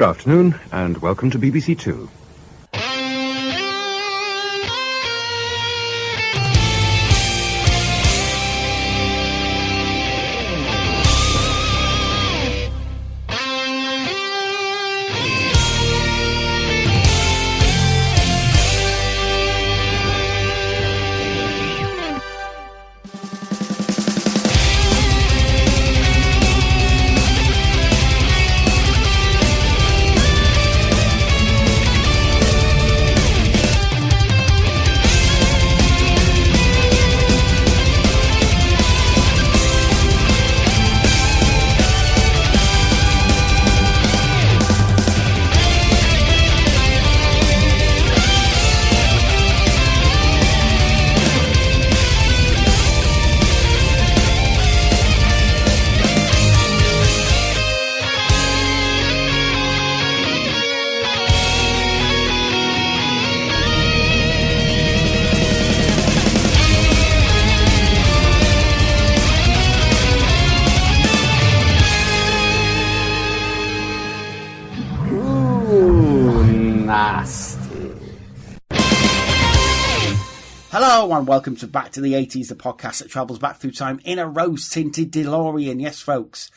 afternoon, and welcome to BBC Two. Hello and welcome to Back to the 80s, the podcast that travels back through time in a rose-tinted DeLorean. Yes, folks,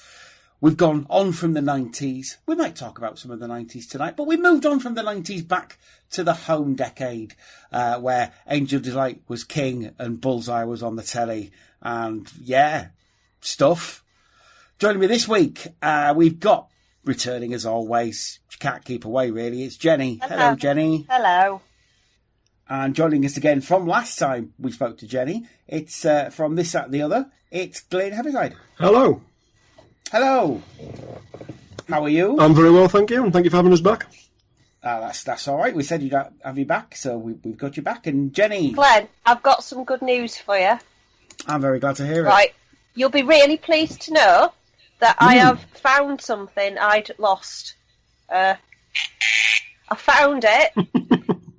we've gone on from the 90s. We might talk about some of the 90s tonight, but we moved on from the 90s back to the home decade, where Angel Delight was king and Bullseye was on the telly. And, yeah, stuff. Joining me this week, we've got, returning as always, she can't keep away really, it's Jenny. Hello, Jenny. Hello. And joining us again from last time we spoke to Jenny, it's from this, that and the other, it's Glyn Heaviside. Hello. Hello. How are you? I'm very well, thank you, and thank you for having us back. That's all right. We said you'd have you back, so we've got you back. And Jenny. Glenn, I've got some good news for you. I'm very glad to hear it. Right. You'll be really pleased to know that I have found something I'd lost. I found it.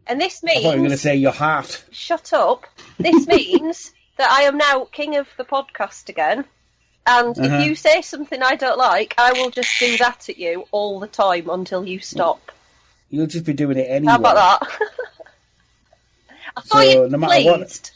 And this means... I thought you were going to say your heart. Shut up. This means that I am now king of the podcast again. And if you say something I don't like, I will just do that at you all the time until you stop. You'll just be doing it anyway. How about that? I thought you were pleased.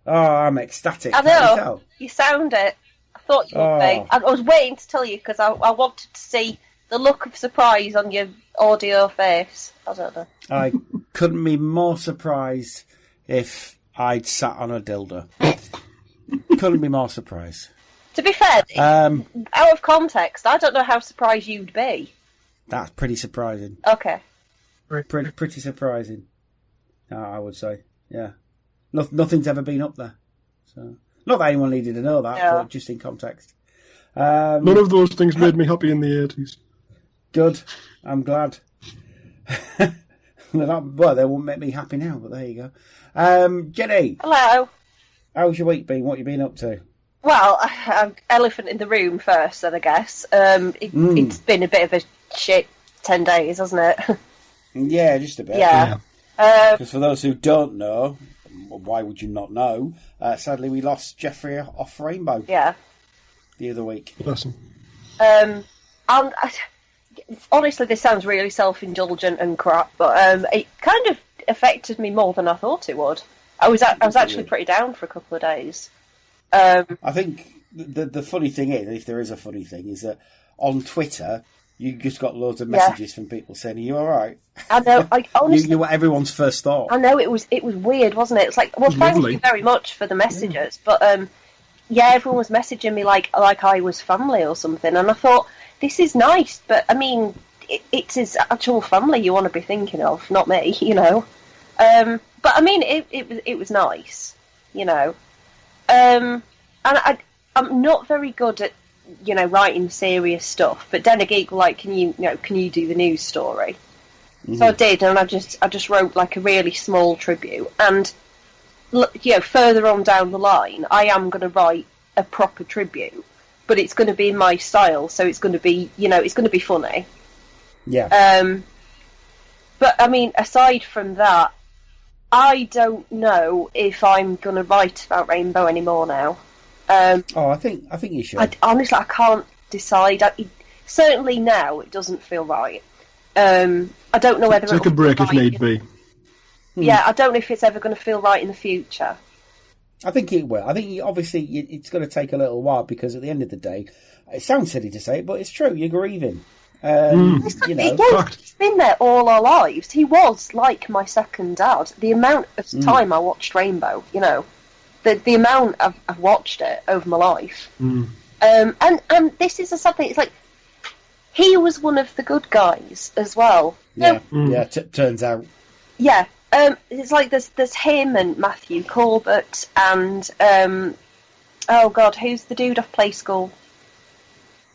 Oh, I'm ecstatic. I know. You sound it. I thought you would be. I was waiting to tell you because I wanted to see the look of surprise on your audio face. I don't know. I couldn't be more surprised if I'd sat on a dildo. Couldn't be more surprised. To be fair, out of context, I don't know how surprised you'd be. That's pretty surprising. Okay. Pretty surprising. I would say, yeah. Nothing's ever been up there. So, not that anyone needed to know that, but just in context. None of those things made me happy in the 80s. Good. I'm glad. Well, they won't make me happy now, but there you go. Jenny. Hello. How's your week been? What you been up to? Well, elephant in the room first, then I guess. It's been a bit of a shit 10 days, hasn't it? Yeah, just a bit. Yeah. Because for those who don't know, why would you not know? Sadly, we lost Jeffrey off Rainbow. Yeah. The other week. Bless him. And honestly, this sounds really self-indulgent and crap, but it kind of affected me more than I thought it would. I was actually pretty down for a couple of days. I think the funny thing is, if there is a funny thing, is that on Twitter you just got loads of messages from people saying, "Are you all right?" I know. I honestly, you were everyone's first thought. I know it was weird, wasn't it? It's like, well, thank you very much for the messages, but everyone was messaging me like I was family or something, and I thought, this is nice, but I mean, it's his actual family you want to be thinking of, not me, you know. But I mean, it was nice, you know. And I'm not very good at, you know, writing serious stuff, but then again, like, can you do the news story? So I did, and I just wrote like a really small tribute, and you know, further on down the line, I am going to write a proper tribute, but it's going to be in my style, so it's going to be, you know, it's going to be funny. Yeah. But I mean, aside from that, I don't know if I'm going to write about Rainbow anymore now. I think you should. Honestly, I can't decide. Certainly now, it doesn't feel right. I don't know whether take a break if need be. Yeah, I don't know if it's ever going to feel right in the future. I think it will. I think obviously it's going to take a little while because at the end of the day, it sounds silly to say it, but it's true. You're grieving. He's been there all our lives. He was like my second dad. The amount of time I watched Rainbow, the amount I've watched it over my life. And this is a sad thing. It's like he was one of the good guys as well. Yeah, turns out. Yeah. It's like there's him and Matthew Corbett and oh god, who's the dude off Play School?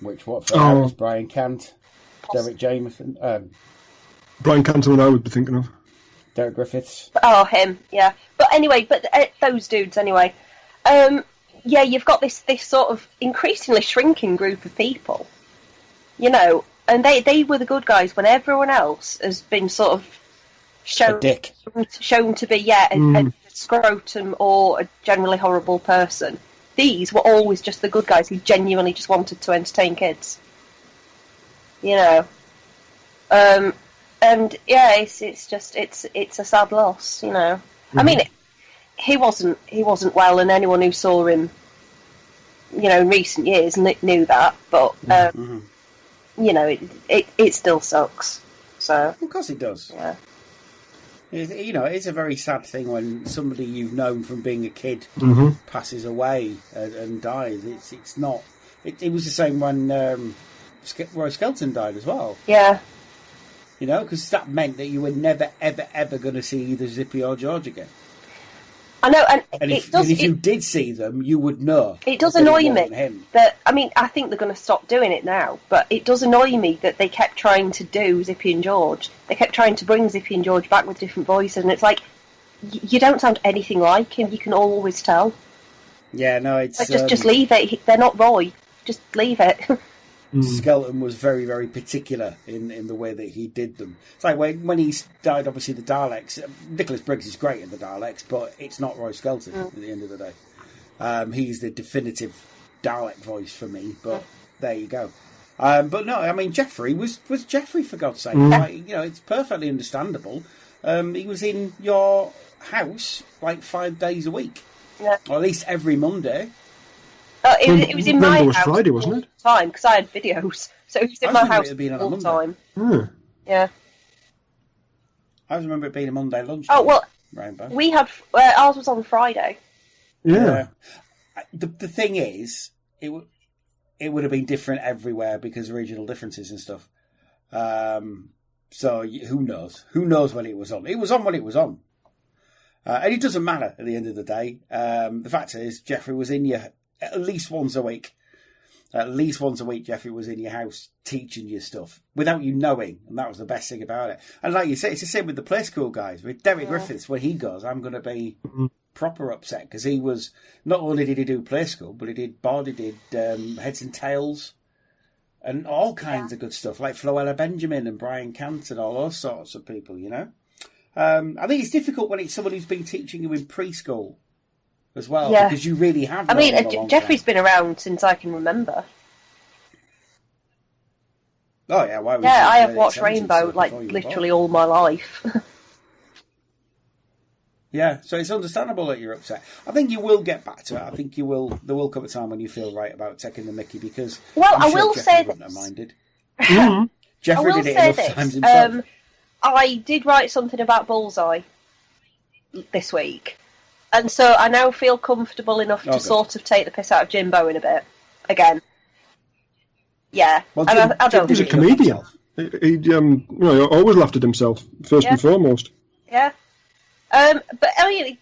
Brian Cant, Derek Jameson, Brian Cantor, I would be thinking of. Derek Griffiths. Oh, him, yeah. But anyway, those dudes anyway. You've got this sort of increasingly shrinking group of people, and they were the good guys when everyone else has been sort of shown to be a scrotum or a generally horrible person. These were always just the good guys who genuinely just wanted to entertain kids. And it's a sad loss. I mean, he wasn't well, and anyone who saw him, in recent years knew that. But it still sucks. So of course it does. Yeah. It's a very sad thing when somebody you've known from being a kid passes away and dies. It's not. It was the same when Roy Skelton died as well. Yeah. Because that meant that you were never, ever, ever going to see either Zippy or George again. I know, and if you did see them, you would know. It does annoy me that, I think they're going to stop doing it now, but it does annoy me that they kept trying to do Zippy and George. They kept trying to bring Zippy and George back with different voices, and it's like, you don't sound anything like him, you can always tell. Yeah, no, it's... Like, just leave it, they're not Roy, just leave it. Skelton was very, very particular in the way that he did them. It's like when he died, obviously, the Daleks. Nicholas Briggs is great in the Daleks, but it's not Roy Skelton at the end of the day. He's the definitive Dalek voice for me, but there you go. But no, I mean, Geoffrey was Geoffrey, for God's sake. Like, it's perfectly understandable. He was in your house like 5 days a week, or at least every Monday. It was in my house Friday, wasn't it? All the time, because I had videos. So it was in my house all the time. Yeah. I remember it being a Monday lunch. Oh, well, Rainbow. We had... ours was on Friday. Yeah. The thing is, it would have been different everywhere because of regional differences and stuff. So who knows? Who knows when it was on? It was on when it was on. And it doesn't matter at the end of the day. The fact is, Geoffrey was in your... At least once a week, Geoffrey was in your house teaching you stuff without you knowing, and that was the best thing about it. And like you say, it's the same with the Play School guys. With Derek Griffiths, when he goes, I'm going to be proper upset because he was not only did he do Play School, but he did Bod, he did Heads and Tails, and all kinds of good stuff like Floella Benjamin and Brian Cant and all those sorts of people. I think it's difficult when it's someone who's been teaching you in preschool as well, because you really have. I mean, Geoffrey's been around since I can remember. Oh yeah, why? I have watched Rainbow like literally all my life. Yeah, so it's understandable that you're upset. I think you will get back to it. I think you will. There will come a time when you feel right about taking the mickey because. Well, I will say wouldn't have minded. Geoffrey did it enough times himself. I did write something about Bullseye this week. And so I now feel comfortable enough to sort of take the piss out of Jimbo in a bit again. Yeah, well, I don't. He's a comedian. He always laughed at himself first and foremost. Yeah, but I mean,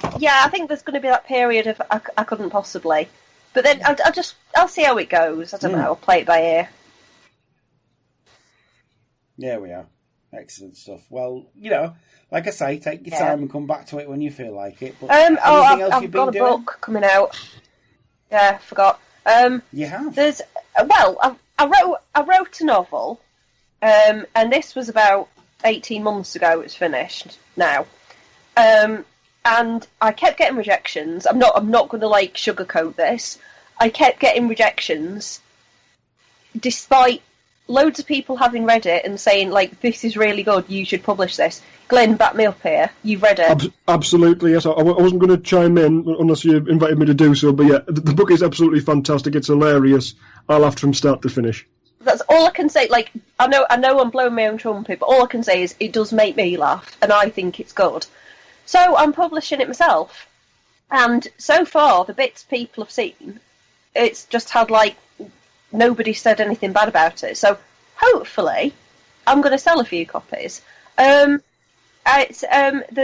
I think there's going to be that period of I couldn't possibly, but then I'll see how it goes. I don't know. I'll play it by ear. Yeah, we are. Excellent stuff. Well, like I say, take your time and come back to it when you feel like it. But I've got a book coming out. Yeah, I forgot. You have? There's I wrote a novel, and this was about 18 months ago. It's finished now, and I kept getting rejections. I'm not going to sugarcoat this. I kept getting rejections, despite loads of people having read it and saying, like, this is really good, you should publish this. Glyn, back me up here. You've read it. Absolutely, yes. I wasn't going to chime in unless you invited me to do so, but yeah, the book is absolutely fantastic. It's hilarious. I laughed from start to finish. That's all I can say. Like, I know I'm blowing my own trumpet, but all I can say is it does make me laugh, and I think it's good. So I'm publishing it myself, and so far the bits people have seen, it's just had, like, nobody said anything bad about it. So hopefully I'm going to sell a few copies. There's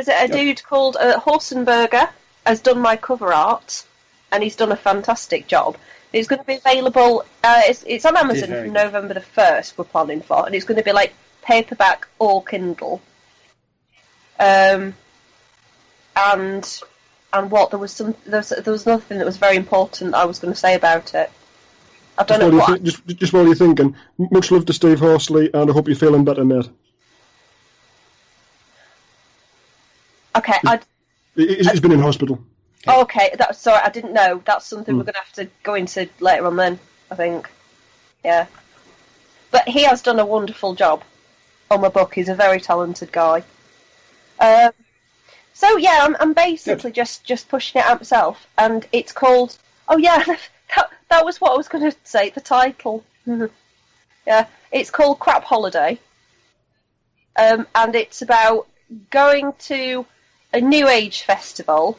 a dude called Horsenberger has done my cover art, and he's done a fantastic job. It's going to be available. It's on Amazon from November the 1st. We're planning for, and it's going to be like paperback or Kindle. And what there was nothing that was very important I was going to say about it. I don't know what. Just while you're thinking, much love to Steve Horsley, and I hope you're feeling better, mate. Okay, he's been in hospital. Oh, okay, sorry, I didn't know. That's something we're going to have to go into later on then, I think. Yeah. But he has done a wonderful job on my book. He's a very talented guy. So, yeah, I'm basically just pushing it out myself. And it's called... Oh, yeah, that was what I was going to say, the title. Yeah, it's called Crap Holiday. And it's about going to a New Age festival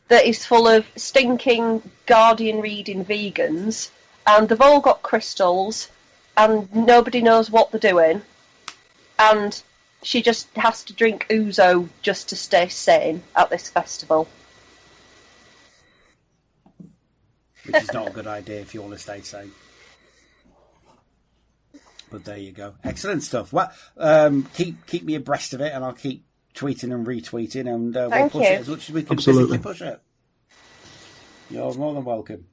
that is full of stinking Guardian reading vegans, and they've all got crystals, and nobody knows what they're doing, and she just has to drink ouzo just to stay sane at this festival. Which is not a good idea if you want to stay sane. But there you go. Excellent stuff. Well, keep me abreast of it, and I'll keep tweeting and retweeting, and we'll push it as much as we can physically push it. You're more than welcome.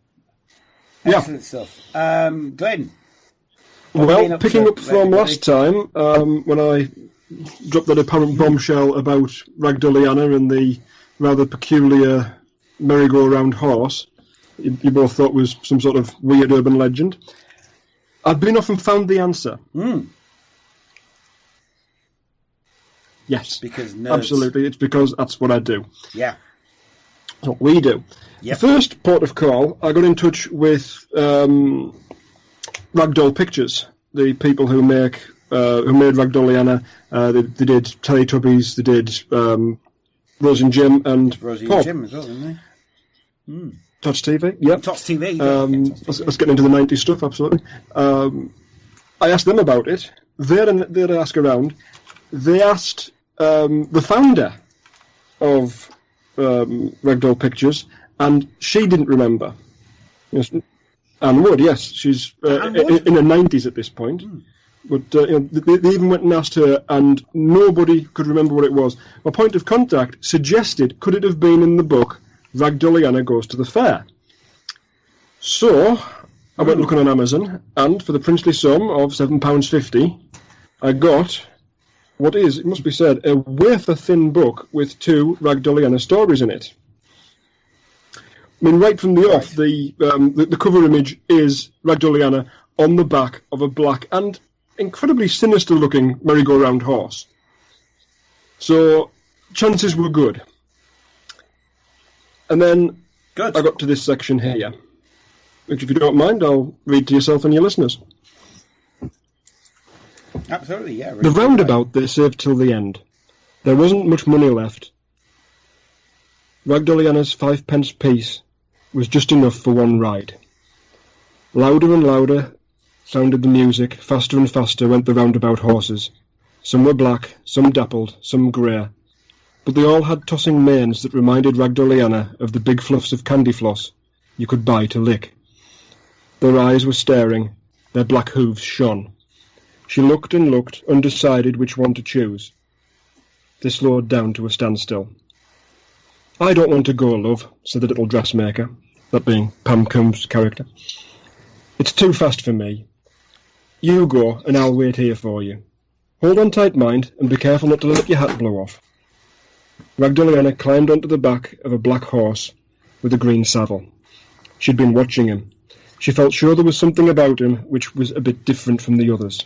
Excellent stuff. Glenn? Well, picking up from last time, when I dropped that apparent bombshell about Ragdolly Anna and the rather peculiar merry-go-round horse, you both thought was some sort of weird urban legend. I've been off and found the answer. Yes, because nerds. Absolutely, it's because that's what I do. Yeah, that's what we do. Yep. The first port of call, I got in touch with Ragdoll Pictures, the people who made Ragdolly Anna. They did Teletubbies, they did Rosie and Jim, and Rosie Paul. And Jim as well, didn't they? Tots TV, yep. Tots TV. Let's get into the 90s stuff, absolutely. I asked them about it. They'd ask around. They asked the founder of Ragdoll Pictures, and she didn't remember. Yes, Anne Wood, yes. She's in her 90s at this point. But they even went and asked her, and nobody could remember what it was. My point of contact suggested, could it have been in the book Ragdolly Anna Goes to the Fair? So I went looking on Amazon, and for the princely sum of £7.50, I got what is, it must be said, a wafer-thin book with 2 Ragdolly Anna stories in it. I mean, right from the off, the cover image is Ragdolly Anna on the back of a black and incredibly sinister-looking merry-go-round horse. So, chances were good. And then I got to this section here, which, if you don't mind, I'll read to yourself and your listeners. Absolutely, yeah. The roundabout they saved till the end. There wasn't much money left. Ragdolly Anna's 5p piece was just enough for one ride. Louder and louder sounded the music, faster and faster went the roundabout horses. Some were black, some dappled, some grey, but they all had tossing manes that reminded Ragdolly Anna of the big fluffs of candy floss you could buy to lick. Their eyes were staring, their black hooves shone. She looked and looked, undecided which one to choose. They slowed down to a standstill. "I don't want to go, love," said the little dressmaker, that being Pam Combs' character. "It's too fast for me. You go, and I'll wait here for you. Hold on tight, mind, and be careful not to let your hat blow off." Ragdolly Anna climbed onto the back of a black horse with a green saddle. She'd been watching him. She felt sure there was something about him which was a bit different from the others.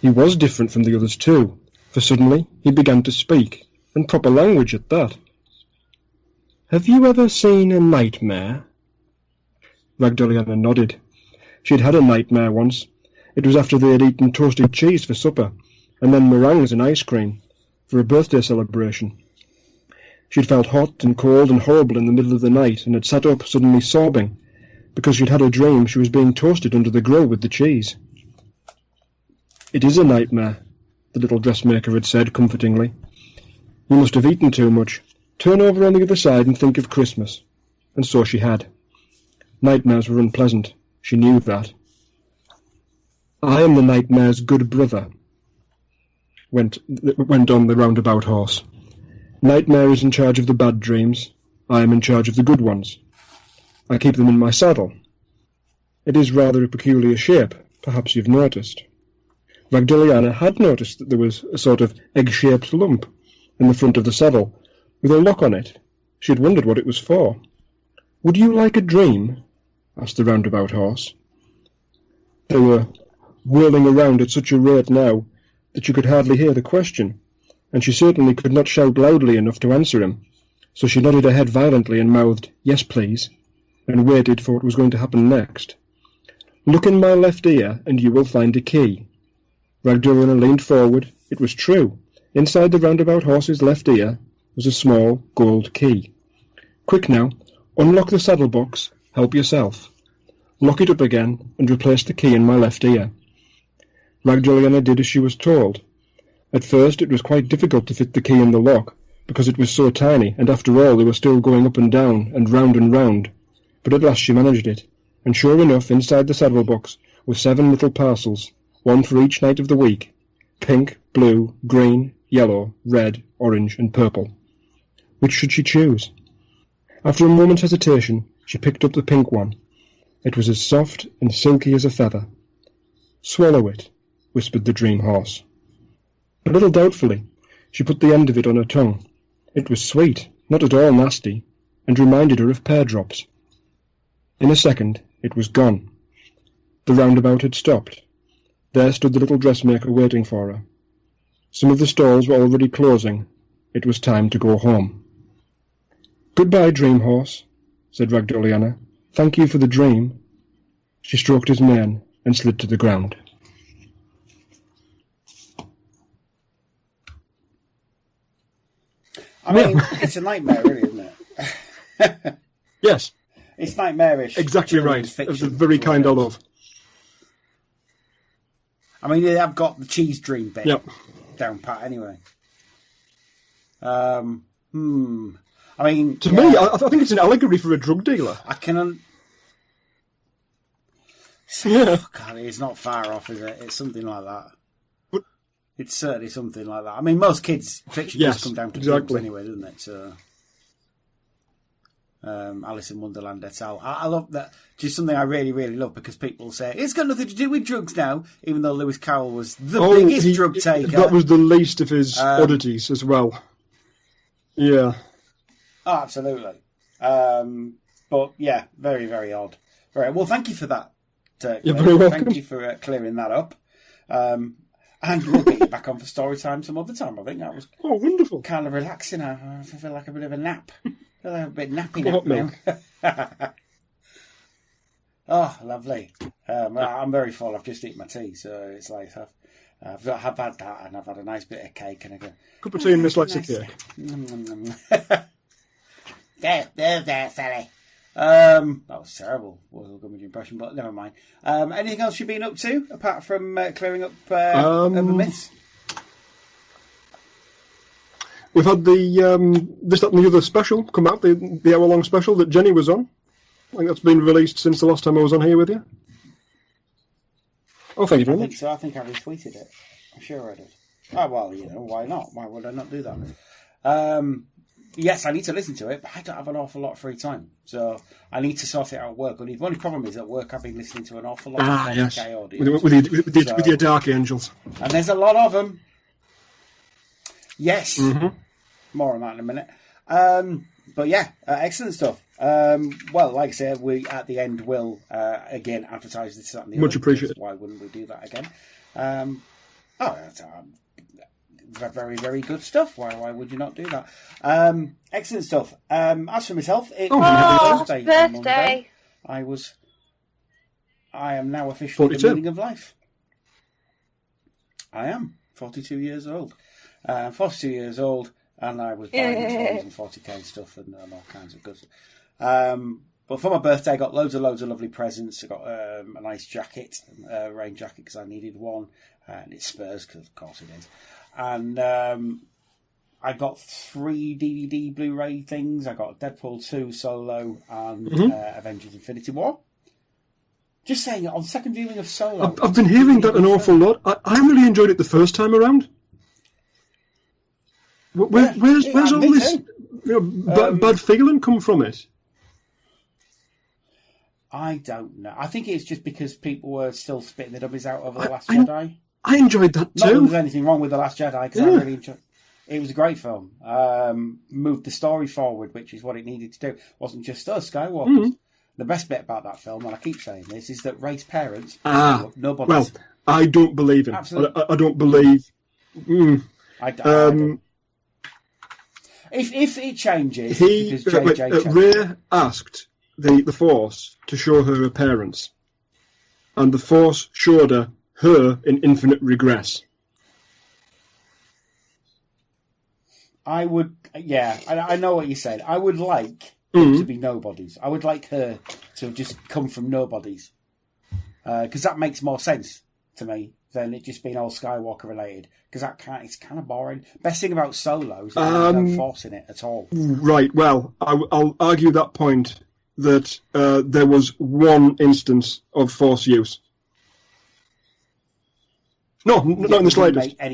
He was different from the others too, for suddenly he began to speak, and proper language at that. "Have you ever seen a nightmare?" Ragdolly Anna nodded. She had had a nightmare once. It was after they had eaten toasted cheese for supper, and then meringues and ice cream, for a birthday celebration. She had felt hot and cold and horrible in the middle of the night, and had sat up suddenly sobbing, because she'd had a dream she was being toasted under the grill with the cheese. "It is a nightmare," the little dressmaker had said comfortingly. "You must have eaten too much. Turn over on the other side and think of Christmas." And so she had. Nightmares were unpleasant. She knew that. "I am the nightmare's good brother," went on the roundabout horse. "Nightmare is in charge of the bad dreams. I am in charge of the good ones. I keep them in my saddle. It is rather a peculiar shape, perhaps you've noticed." Ragdolly Anna had noticed that there was a sort of egg-shaped lump in the front of the saddle, with a lock on it. She had wondered what it was for. "Would you like a dream?" asked the roundabout horse. They were whirling around at such a rate now that you could hardly hear the question, and she certainly could not shout loudly enough to answer him, so she nodded her head violently and mouthed, "Yes, please," and waited for what was going to happen next. "Look in my left ear, and you will find a key." Ragdolly Anna leaned forward. It was true. Inside the roundabout horse's left ear was a small gold key. "Quick now, unlock the saddle box. Help yourself. Lock it up again, and replace the key in my left ear." Ragdolly Anna did as she was told. At first it was quite difficult to fit the key in the lock, because it was so tiny, and after all they were still going up and down, and round, but at last she managed it, and sure enough inside the saddle box were 7 little parcels, one for each night of the week, pink, blue, green, yellow, red, orange, and purple. Which should she choose? After a moment's hesitation, she picked up the pink one. It was as soft and silky as a feather. "Swallow it," whispered the dream horse. A little doubtfully, she put the end of it on her tongue. It was sweet, not at all nasty, and reminded her of pear drops. In a second, it was gone. The roundabout had stopped. There stood the little dressmaker waiting for her. Some of the stalls were already closing. It was time to go home. "Goodbye, dream horse," said Ragdolly Anna. "Thank you for the dream." She stroked his mane and slid to the ground. I mean, it's a nightmare, really, isn't it? Yes. It's nightmarish. Exactly right. It's a very kind I love. I mean, I've got the cheese dream bit down pat anyway. I mean, to me, I think it's an allegory for a drug dealer. I can. Oh, God, it's not far off, is it? It's something like that. But, it's certainly something like that. I mean, most kids' fiction does come down to drugs anyway, doesn't it? So, Alice in Wonderland et al. I love that. Just something I really, really love, because people say it's got nothing to do with drugs now, even though Lewis Carroll was the biggest drug taker. That was the least of his oddities as well. Yeah. Oh, absolutely. But yeah, very, very odd. Right. Well, thank you for that. You're very welcome. Thank you for clearing that up. And we'll get you back on for story time some other time. I think that was wonderful. Kind of relaxing. I feel like a bit of a nap. I feel like a bit nappy now. Oh, lovely. I'm very full. I've just eaten my tea, so it's like I've had that, and I've had a nice bit of cake and a cup of tea and a slice of cake. There, Sally. That was terrible. Was a good impression, but never mind. Anything else you've been up to apart from clearing up urban myths? We've had the this, that, and the other special come out, the hour-long special that Jenny was on. I think that's been released since the last time I was on here with you. Oh, thank you very much. I think I retweeted it. I'm sure I did. Oh, well, why not? Why would I not do that? Yes, I need to listen to it, but I don't have an awful lot of free time. So I need to sort it out at work. The only problem is at work I've been listening to an awful lot of 40K audio. With your Dark Angels. And there's a lot of them. Yes. Mm-hmm. More on that in a minute. But yeah, excellent stuff. Well, like I said, we at the end will again advertise this and the Much other, appreciated. Why wouldn't we do that again? That's very, very good stuff. Why would you not do that? Excellent stuff. As for myself, it was my birthday. On Monday. I am now officially 42. the meaning of life. I am 42 years old. 42 years old, and I was buying toys and 40k stuff and all kinds of good stuff. But for my birthday, I got loads of lovely presents. I got a nice jacket, a rain jacket, because I needed one, and it's Spurs, because of course it is. And I got 3 DVD Blu-ray things. I got Deadpool 2 Solo and Avengers Infinity War. Just saying, on second viewing of Solo... I've been hearing that an awful lot. I really enjoyed it the first time around. Where's all this bad feeling come from it? I don't know. I think it's just because people were still spitting the dubbies out over The Last Jedi. I enjoyed that too. Not that there's anything wrong with The Last Jedi, because I really enjoyed it. It was a great film. Moved the story forward, which is what it needed to do. It wasn't just us, Skywalkers. The best bit about that film, and I keep saying this, is that Rey's parents... nobody. Well, I don't believe him. Absolutely. I don't believe... I don't. If it changes... Rey asked the Force to show her parents, and the Force showed her in infinite regress. I would... Yeah, I know what you said. I would like... to be nobodies. I would like her to have just come from nobodies, because that makes more sense to me than it just being all Skywalker related. Because it's kind of boring. Best thing about Solo is there's no Force in it at all. Right. Well, I'll argue that point that there was one instance of Force use. No, not in the slightest. But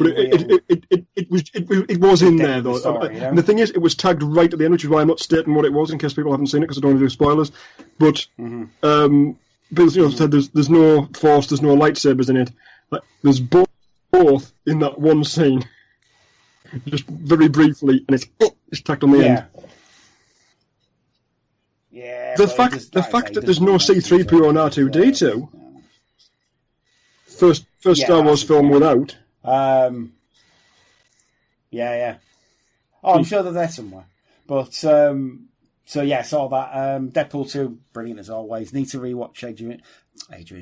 it was in there though. Story, and the thing is, it was tagged right at the end, which is why I'm not stating what it was in case people haven't seen it, because I don't want to do spoilers. But Bill said there's no Force, there's no lightsabers in it. There's both in that one scene, just very briefly, and it's tacked on the end. Yeah. The fact that there's no C-3PO and R2-D2. First Star Wars film without. Yeah. Oh, I'm sure they're there somewhere. But, saw that. Deadpool 2, brilliant as always. Need to rewatch Age of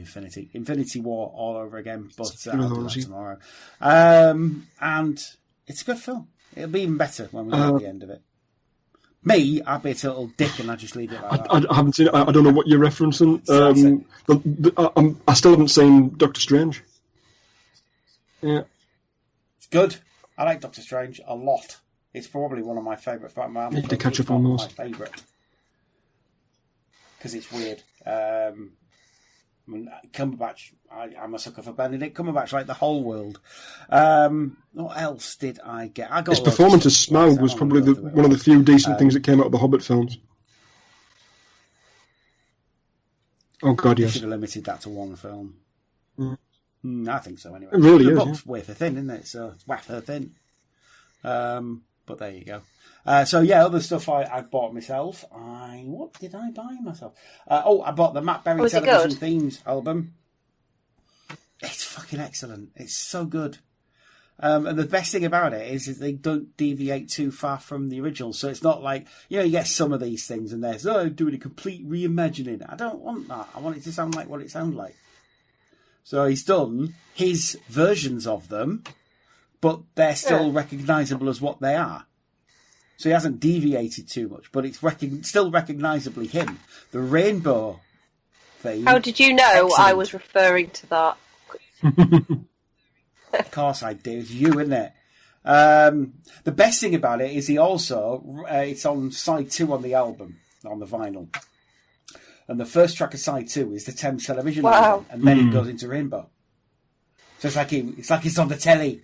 Infinity War all over again, but I'll do that tomorrow. And it's a good film. It'll be even better when we get at the end of it. Me, I'd be a total dick and I'd just leave it like that. I haven't seen it. I don't know what you're referencing. I still haven't seen Doctor Strange. Yeah. It's good. I like Doctor Strange a lot. It's probably one of my favourite. I need to catch up on those. My favourite. Because it's weird. Cumberbatch, I'm a sucker for Benedict Cumberbatch, like the whole world. What else did I get? His performance as Smaug was probably one of the few decent things that came out of the Hobbit films. Oh God, yes. Should have limited that to one film. I think so, anyway. It really is. The book's wafer thin, isn't it? So it's wafer thin. But there you go. Other stuff I bought myself. What did I buy myself? I bought the Matt Berry Television Themes album. It's fucking excellent. It's so good. And the best thing about it is they don't deviate too far from the original. So it's not like, you get some of these things and there's, doing a complete reimagining. I don't want that. I want it to sound like what it sounds like. So he's done his versions of them, but they're still recognisable as what they are. So he hasn't deviated too much, but it's still recognisably him. The rainbow thing. How did you know excellent. I was referring to that? Of course I do. It's you, isn't it? The best thing about it is he also, it's on side 2 on the album, on the vinyl. And the first track of side 2 is the Thames Television album, and then it goes into Rainbow. So it's like it's on the telly.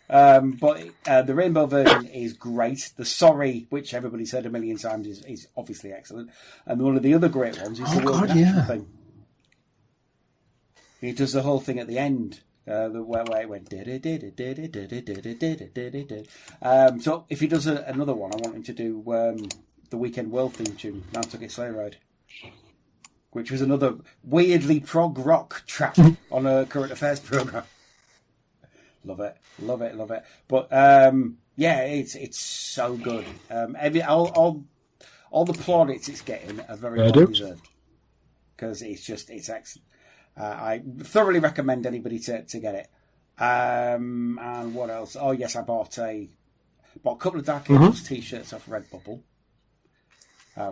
But the Rainbow version is great. The Sorry, which everybody's heard a million times, is obviously excellent. And one of the other great ones is the World in Action thing. He does the whole thing at the end, where it went. So if he does another one, I want him to do the Weekend World theme tune, Nantucket Sleigh Ride, which was another weirdly prog rock track on a current affairs programme. Love it. But yeah, it's so good. All the plaudits it's getting are very well deserved, because it's excellent. I thoroughly recommend anybody to get it. And what else? Oh yes, I bought a couple of Dark Angels t-shirts off Redbubble,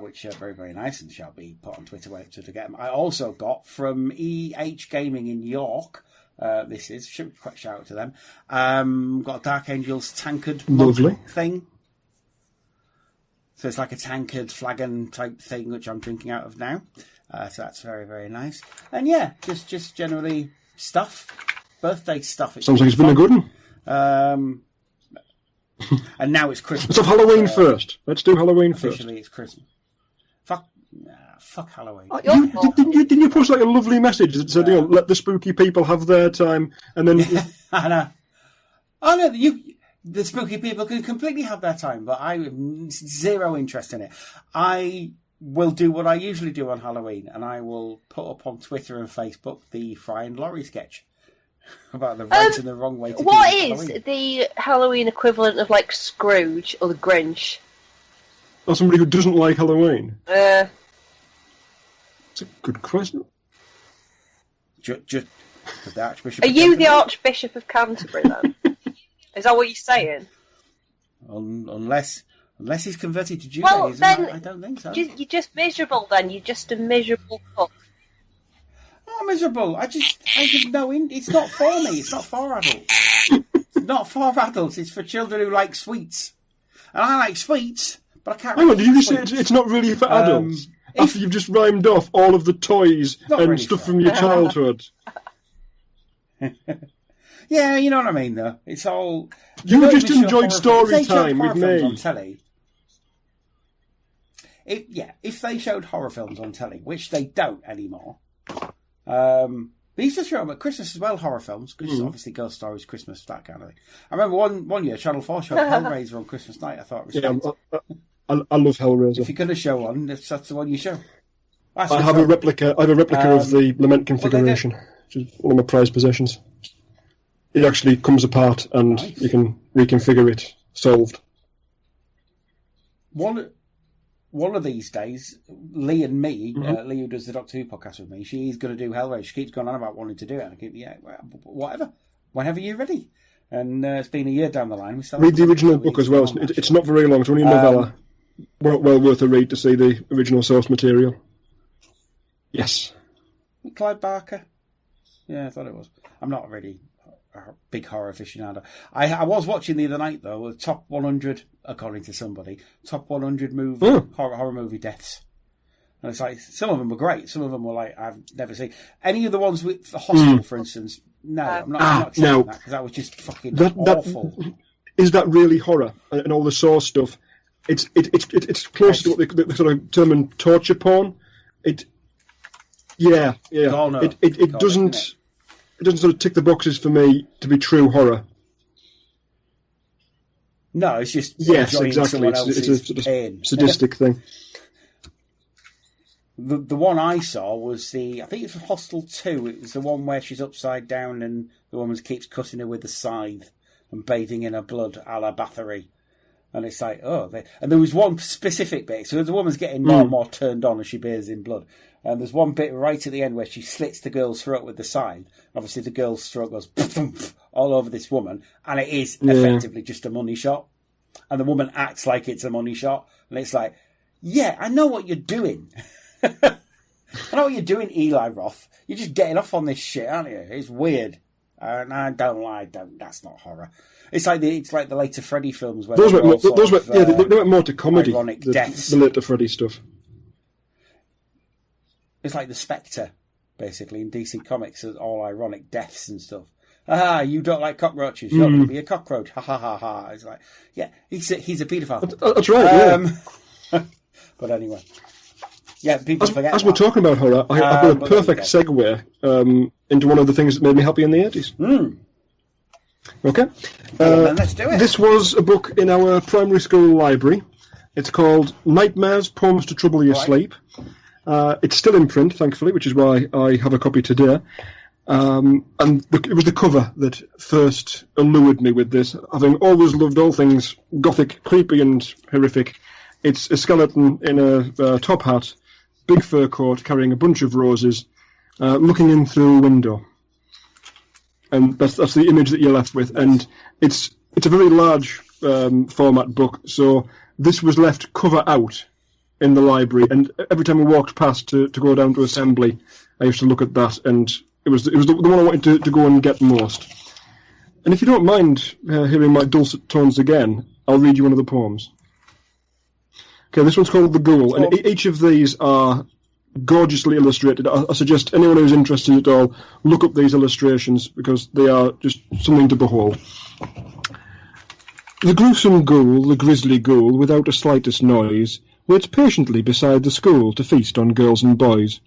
which are very, very nice and shall be put on Twitter where to get them. I also got from Gaming in York. Should quite shout out to them. Got a Dark Angels tankard mug thing. So it's like a tankard flagon type thing, which I'm drinking out of now. So that's very, very nice. And yeah, just generally stuff, birthday stuff. Sounds like it's been a good one. And now it's Christmas. Let's have Halloween first. Let's do Halloween first. Officially, it's Christmas. Fuck Halloween. Didn't you post like a lovely message that said, let the spooky people have their time, and then I know. Oh no, the spooky people can completely have their time, but I have zero interest in it. I will do what I usually do on Halloween, and I will put up on Twitter and Facebook the Fry and Laurie sketch about the right and the wrong way to do it. What is the Halloween equivalent of like Scrooge or the Grinch? Or somebody who doesn't like Halloween? It's a good question. Just the Archbishop. Are you the Archbishop of Canterbury then? Is that what you're saying? Unless he's converted to Judaism, well, then, I don't think so. You're just miserable then. You're just a miserable cook. Not miserable. I have no. It's not for me. It's not for adults. It's not for adults. It's for children who like sweets. And I like sweets, but I can't. Hang on, did you just say it's not really for adults? After you've just rhymed off all of the toys and really stuff from your childhood. Yeah, you know what I mean, though. It's all... You just enjoyed story time with me. On telly, if they showed horror films on telly, which they don't anymore, they used to show them at Christmas as well, horror films, because obviously ghost stories, Christmas, that kind of thing. I remember one year, Channel 4 showed Hellraiser on Christmas night. I thought it was I love Hellraiser. If you're going to show one, that's the one you show. I have a replica of the Lament configuration, which is one of my prized possessions. It actually comes apart and you can reconfigure it. Solved. One of these days, Lee and me, Lee who does the Doctor Who podcast with me, she's going to do Hellraiser. She keeps going on about wanting to do it. And I keep, whatever. Whenever you're ready. And it's been a year down the line. Read the original book as well. It's not very long. It's only a novella. Well worth a read to see the original source material. Yes. Clive Barker? Yeah, I thought it was. I'm not really a big horror aficionado. I was watching the other night, though, the top 100, according to somebody, top 100 horror movie deaths. And it's like, some of them were great. Some of them were like, I've never seen. Any of the ones with the Hostel, for instance, no, I'm not accepting that, because that was just fucking awful. Is that really horror? And all the Saw stuff? It's close to what they sort of term torture porn. It doesn't sort of tick the boxes for me to be true horror. No, it's just exactly. It's a sort of sadistic thing. The one I saw was I think it's Hostel 2. It was the one where she's upside down and the woman keeps cutting her with a scythe and bathing in her blood, a la Bathory. And it's like, and there was one specific bit. So the woman's getting more and more turned on as she bathes in blood. And there's one bit right at the end where she slits the girl's throat with the scythe. Obviously, the girl's throat goes all over this woman. And it is effectively just a money shot. And the woman acts like it's a money shot. And it's like, yeah, I know what you're doing. I know what you're doing, Eli Roth. You're just getting off on this shit, aren't you? It's weird. And I don't lie. That's not horror. It's like the later Freddy films where they went more to comedy. Ironic deaths. The later Freddy stuff. It's like the Spectre, basically, in DC Comics, all ironic deaths and stuff. You don't like cockroaches. You're not going to be a cockroach. Ha ha ha ha. It's like, yeah, he's a paedophile. That's right. Yeah. But anyway, yeah, people forget. As we're talking about horror, I've got a perfect segue into one of the things that made me happy in the 80s. Okay. Then let's do it. This was a book in our primary school library. It's called Nightmares, Poems to Trouble Your Sleep. It's still in print, thankfully, which is why I have a copy today. It was the cover that first allured me with this. Having always loved all things gothic, creepy and horrific, it's a skeleton in a top hat, big fur coat, carrying a bunch of roses, looking in through a window. And that's the image that you're left with. And it's a very large format book, so this was left cover out in the library. And every time we walked past to go down to assembly, I used to look at that, and it was the one I wanted to go and get most. And if you don't mind hearing my dulcet tones again, I'll read you one of the poems. Okay, this one's called The Ghoul, and each of these are gorgeously illustrated. I suggest anyone who's interested at all, look up these illustrations, because they are just something to behold. The gruesome ghoul, the grisly ghoul, without the slightest noise, waits patiently beside the school to feast on girls and boys.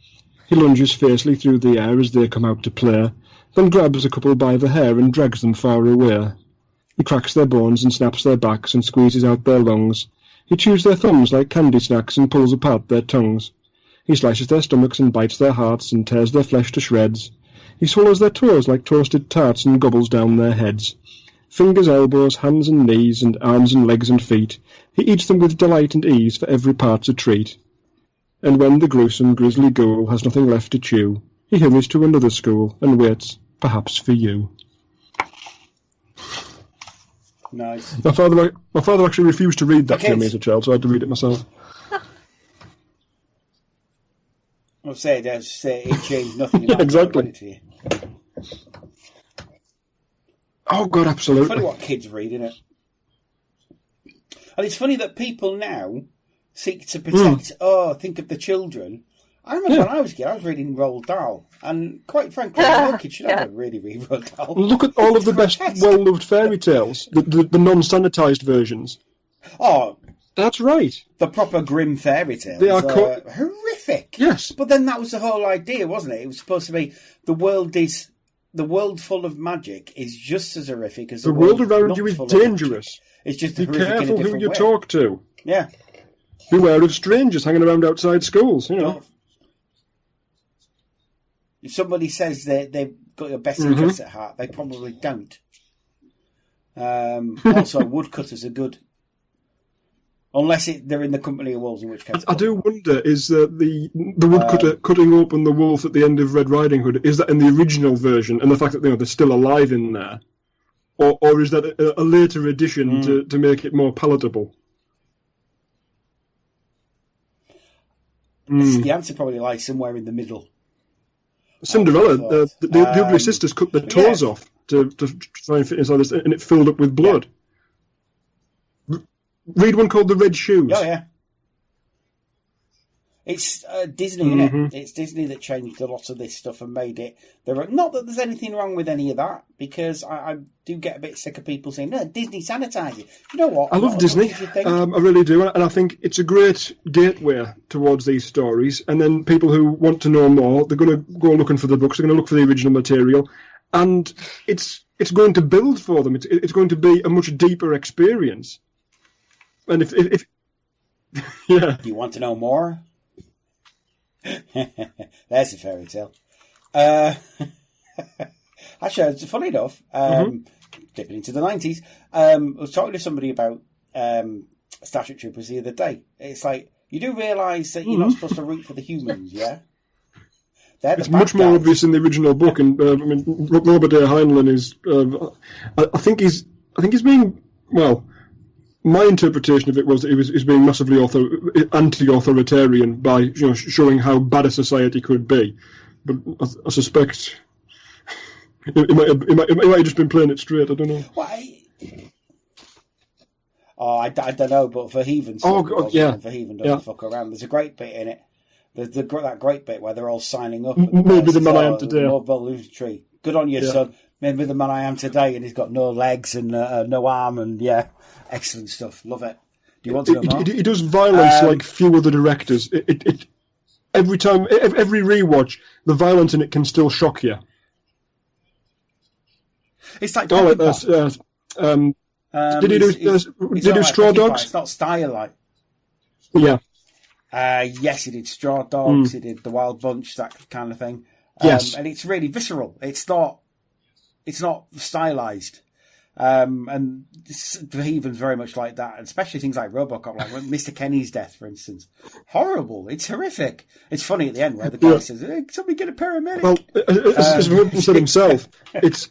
He lunges fiercely through the air as they come out to play, then grabs a couple by the hair and drags them far away. He cracks their bones and snaps their backs and squeezes out their lungs. He chews their thumbs like candy snacks and pulls apart their tongues. He slices their stomachs and bites their hearts and tears their flesh to shreds. He swallows their toes like toasted tarts and gobbles down their heads. Fingers, elbows, hands and knees, and arms and legs and feet, he eats them with delight and ease, for every part's a treat. And when the gruesome, grisly ghoul has nothing left to chew, he hurries to another school and waits, perhaps, for you. Nice. My father actually refused to read that to me as a child, so I had to read it myself. I'll say it changed nothing. Yeah, exactly. Oh, God, absolutely. It's funny what kids read, isn't it? And it's funny that people now seek to protect, think of the children. I remember when I was a kid, I was reading Roald Dahl, and quite frankly, no kid should ever really read Roald Dahl. Look at all of the best well-loved fairy tales, the non-sanitised versions. Oh, that's right. The proper grim fairy tales. They are horrific. Yes. But then that was the whole idea, wasn't it? It was supposed to be the world full of magic is just as horrific as the world around you is dangerous. It's just be careful who you talk to. Yeah. Beware of strangers hanging around outside schools. You know. If somebody says they've got your best interests at heart, they probably don't. Also, woodcutters are good. Unless they're in the company of wolves, in which case... I do wonder, is the woodcutter cutting open the wolf at the end of Red Riding Hood, is that in the original version, and the fact that they're still alive in there? Or is that a later addition to make it more palatable? The answer probably lies somewhere in the middle. Cinderella, the ugly sisters cut their toes off to try and fit inside this, and it filled up with blood. Yeah. Read one called The Red Shoes. Oh, yeah. It's Disney, isn't it? It's Disney that changed a lot of this stuff and made it... Not that there's anything wrong with any of that, because I do get a bit sick of people saying, no, Disney sanitising. You know what? I love Disney. I really do. And I think it's a great gateway towards these stories. And then people who want to know more, they're going to go looking for the books, they're going to look for the original material. And it's going to build for them. It's going to be a much deeper experience. And if yeah. Do you want to know more? There's a fairy tale. Actually, it's funny enough. Dipping into the 90s, I was talking to somebody about Starship Troopers the other day. It's like, you do realise that you're not supposed to root for the humans, yeah? It's much more obvious in the original book, and Robert A. Heinlein is. I think he's being my interpretation of it was that he was being massively anti-authoritarian by showing how bad a society could be, but I suspect it might have just been playing it straight. I don't know. I don't know, but for Heathen, for Heathen doesn't fuck around. There's a great bit in it. There's that great bit where they're all signing up. Maybe the man I am today. Tree. Good on you, son. Maybe the man I am today, and he's got no legs and no arm, and excellent stuff. Love it. Do you want to know more? He does violence like few other directors. Every time, every rewatch, the violence in it can still shock you. It's like did he do Straw Dogs? It's not style like. Yeah. Yes, he did Straw Dogs. He did The Wild Bunch, that kind of thing. Yes. And it's really visceral. It's not stylized. And Heathen's very much like that, especially things like RoboCop, like Mr. Kenny's death, for instance. Horrible. It's horrific. It's funny at the end where the guy says, hey, somebody get a paramedic. Well, as Wilson said himself, it's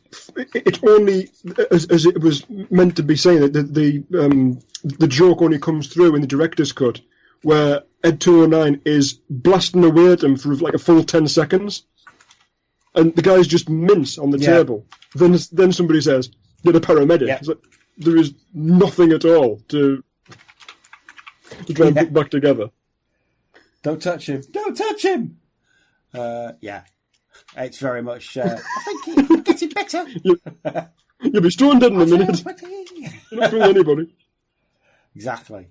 only as it was meant to be saying that the joke only comes through in the director's cut, where Ed 209 is blasting away at him for like a full 10 seconds, and the guys just mince on the table. Then somebody says, "Get a paramedic." It's like, there is nothing at all to try and put back together. Don't touch him. Don't touch him. It's very much. I think he's getting better. You'll be stone dead in a minute. You're not fooling anybody. Exactly.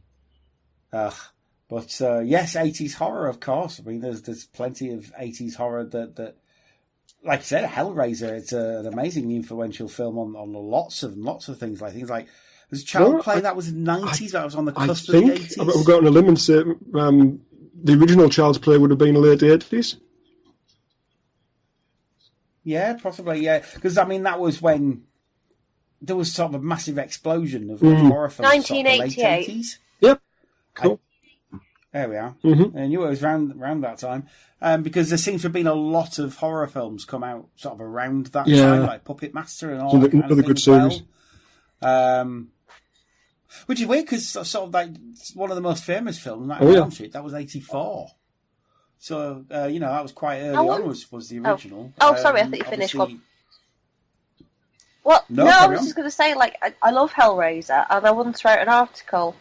But yes, 80s horror, of course. I mean, there's plenty of 80s horror that like I said, Hellraiser. It's an amazingly influential film on lots of things. Like there's Child Play that was in the 90s. That was on the cusp of the 80s. I've got on a limb and say the original Child's Play would have been late 80s. Yeah, possibly. Yeah, because I mean that was when there was sort of a massive explosion of horror films. 1988. Sort of the late 80s. Yep. Cool. There we are. Mm-hmm. I knew it was around that time. Because there seems to have been a lot of horror films come out sort of around that time, like Puppet Master and all that kind of thing good series. Which is weird because sort of like one of the most famous films, Elm Street, that was 84. So, that was quite early on was the original. Sorry, I thought you finished one. Well, no, I was just going to say, like, I love Hellraiser, and I once wrote an article,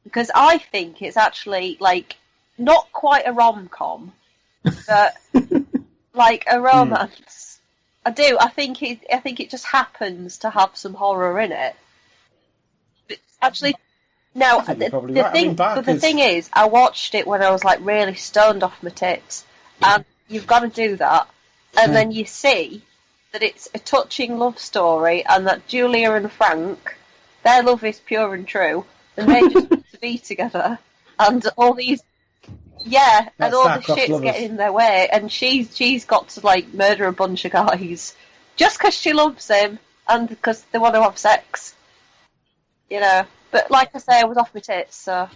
because I think it's actually, like, not quite a rom-com, but like a romance. I do. I think it just happens to have some horror in it. But actually, no. The thing is, I watched it when I was like really stoned off my tits, and you've got to do that, and then you see that it's a touching love story, and that Julia and Frank, their love is pure and true, and they just want to be together, and all these. Yeah, and all the shit's getting in their way, and she's got to like murder a bunch of guys just because she loves him and because they want to have sex, But like I say, I was off my tits, so.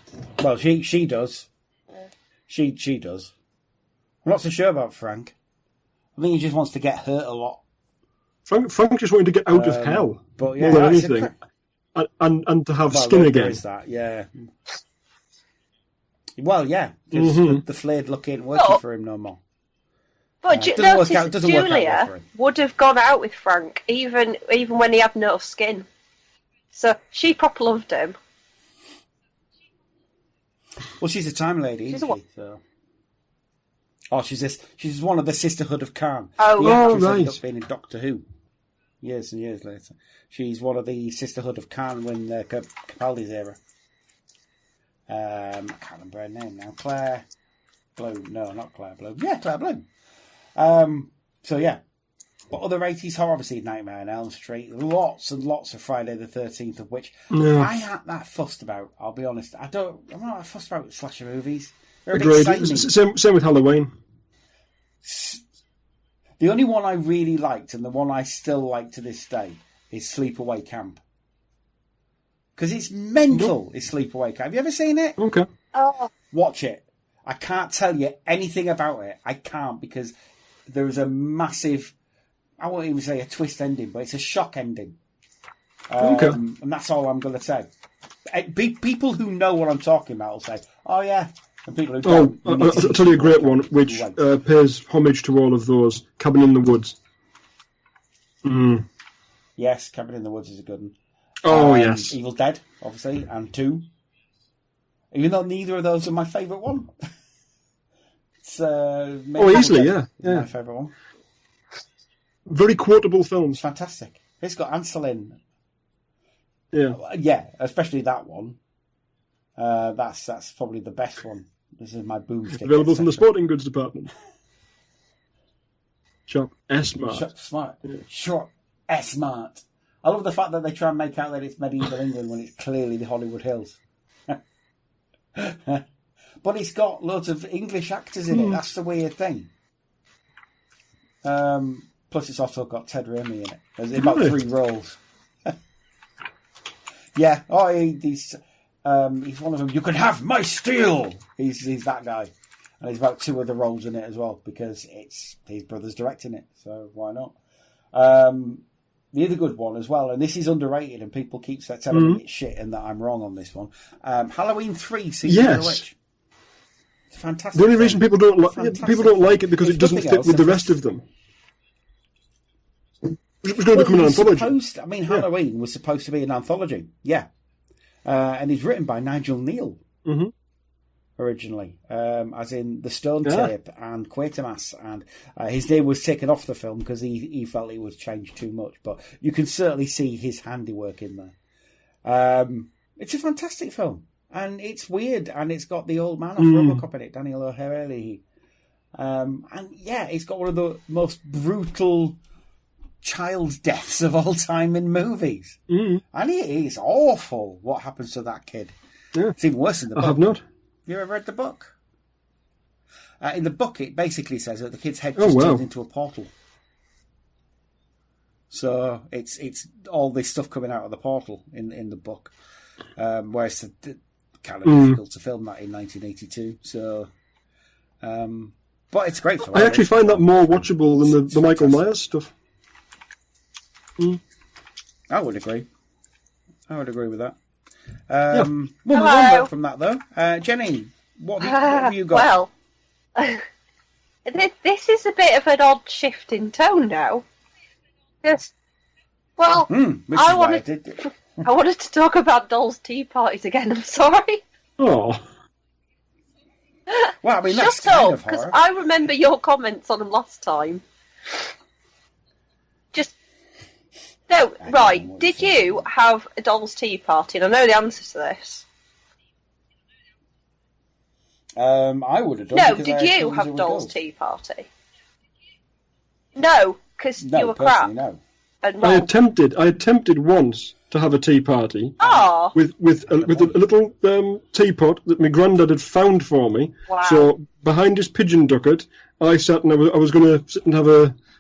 Well, she does. Yeah. She does. I'm not so sure about Frank. I think he just wants to get hurt a lot. Frank just wanted to get out of hell, but yeah, more than anything, and to have skin again. There is that, yeah. Well, yeah, because the flayed look ain't working for him no more. But notice Julia would have gone out with Frank even when he had no skin. So she proper loved him. Well, she's a time lady, isn't she? So. Oh, she's one of the Sisterhood of Khan. The actress ended up being in Doctor Who years and years later. She's one of the Sisterhood of Khan when Capaldi's era. I can't remember her name now. Claire Bloom. No, not Claire Bloom. Yeah, Claire Bloom. So, yeah. But other 80s horror, obviously Nightmare on Elm Street. Lots and lots of Friday the 13th, of which I ain't that fussed about, I'll be honest. I'm not that fussed about slasher movies. They're a bit exciting. Same with Halloween. The only one I really liked, and the one I still like to this day, is Sleepaway Camp. Because it's mental, is Sleepaway Camp. Have you ever seen it? Okay. Oh. Watch it. I can't tell you anything about it. I can't, because there is a massive, I won't even say a twist ending, but it's a shock ending. Okay. And that's all I'm going to say. People who know what I'm talking about will say, oh yeah. And people who don't. I'll tell you a great one, which pays homage to all of those. Cabin in the Woods. Mm. Yes, Cabin in the Woods is a good one. Oh, yes. Evil Dead, obviously, and 2. Even though neither of those are my favourite one. It's easily, yeah. My favourite one. Very quotable films. It's fantastic. It's got Ansel in. Yeah. Yeah, especially that one. That's probably the best one. This is my boomstick. Available from the sporting goods department. Shop S-Mart. Shop Smart. Yeah. Shop S-Mart. I love the fact that they try and make out that it's medieval England when it's clearly the Hollywood Hills. But it's got loads of English actors in it. That's the weird thing. Plus, it's also got Ted Raimi in it. There's about 3 roles. Yeah. Oh, he's one of them. You can have my steel. He's that guy. And there's about 2 other roles in it as well, because it's his brother's directing it, so why not? The other good one as well, and this is underrated, and people keep telling me it's shit and that I'm wrong on this one. Halloween 3, Season of the Witch. It's fantastic. The only reason people don't like it because it doesn't fit with the rest of them. It was going to become an anthology. Halloween was supposed to be an anthology, yeah. And it's written by Nigel Neal. Mm-hmm. Originally, as in the Stone Tape and Quatermass, and his name was taken off the film because he felt it was changed too much. But you can certainly see his handiwork in there. It's a fantastic film, and it's weird, and it's got the old man of RoboCop in it, Daniel O'Haley. And yeah, it's got one of the most brutal child deaths of all time in movies, and it is awful what happens to that kid. Yeah. It's even worse in the book. I have not. You ever read the book? In the book, it basically says that the kid's head just turned into a portal. So it's all this stuff coming out of the portal in the book. Whereas it's kind of difficult to film that in 1982. So, but it's great for I actually find that more watchable than the Michael Myers stuff. I would agree with that. We'll move on from that though. Jenny, what have you got? Well, this is a bit of an odd shift in tone now. Yes. Well, I wanted to talk about dolls' tea parties again. I'm sorry. Oh. Well, I mean, that's Shut kind up, of horror. because I remember your comments on them last time. No, right. Did you have a doll's tea party? And I know the answer to this. I would have done. No, did you have a doll's tea party? No, because you were crap. No. I attempted once to have a tea party with a little teapot that my granddad had found for me. Wow. So behind his pigeon ducket, I sat and I was going to sit and have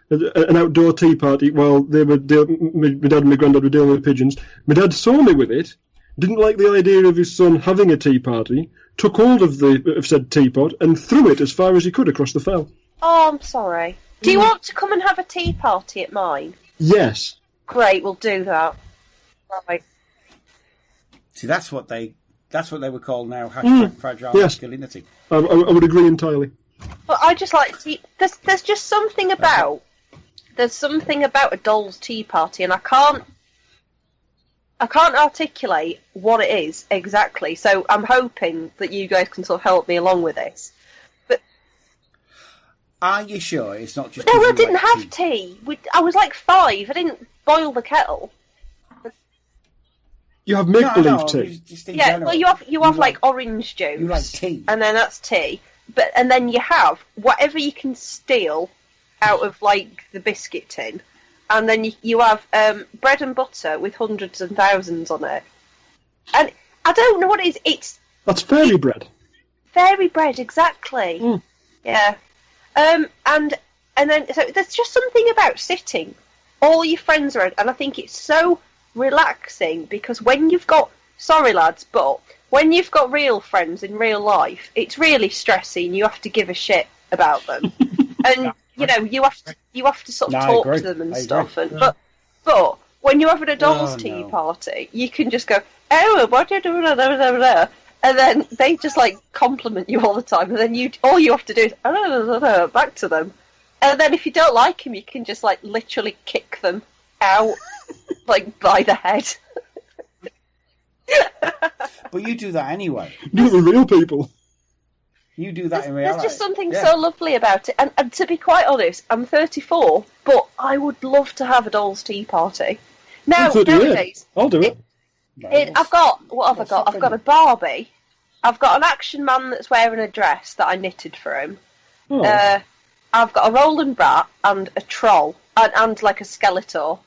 an outdoor tea party while my dad and my granddad were dealing with pigeons. My dad saw me with it, didn't like the idea of his son having a tea party, took hold of said teapot and threw it as far as he could across the fell. Oh, I'm sorry. Do you want to come and have a tea party at mine? Yes. Great, we'll do that. Right. See, that's what they would call now fragile masculinity. I would agree entirely. But I just like to see, there's just something about a doll's tea party, and I can't articulate what it is exactly. So I'm hoping that you guys can sort of help me along with this. But are you sure it's not just? No, I didn't have tea. I was like 5. I didn't boil the kettle. You have make-believe tea. Yeah, well, you have like orange juice. You like tea, and then that's tea. And then you have whatever you can steal out of like the biscuit tin, and then you have bread and butter with hundreds and thousands on it. And I don't know what it is. That's fairy bread. Fairy bread, exactly. Mm. Yeah. And then so there's just something about sitting, all your friends around, and I think it's so relaxing because when you've got when you've got real friends in real life, it's really stressing. You have to give a shit about them, and you have to sort of talk to them and stuff. And but when you're having a doll's tea party, you can just go, oh, what are you doing? And then they just like compliment you all the time, and then all you have to do is back to them. And then if you don't like them, you can just like literally kick them out, like by the head. But you do that anyway. Do it with real people. You do that in reality. There's just something so lovely about it. And to be quite honest, I'm 34, but I would love to have a doll's tea party. Now, nowadays, I'll do it. I've got a Barbie. I've got an action man that's wearing a dress that I knitted for him. Oh. I've got a Roland Rat and a troll and like a Skeletor.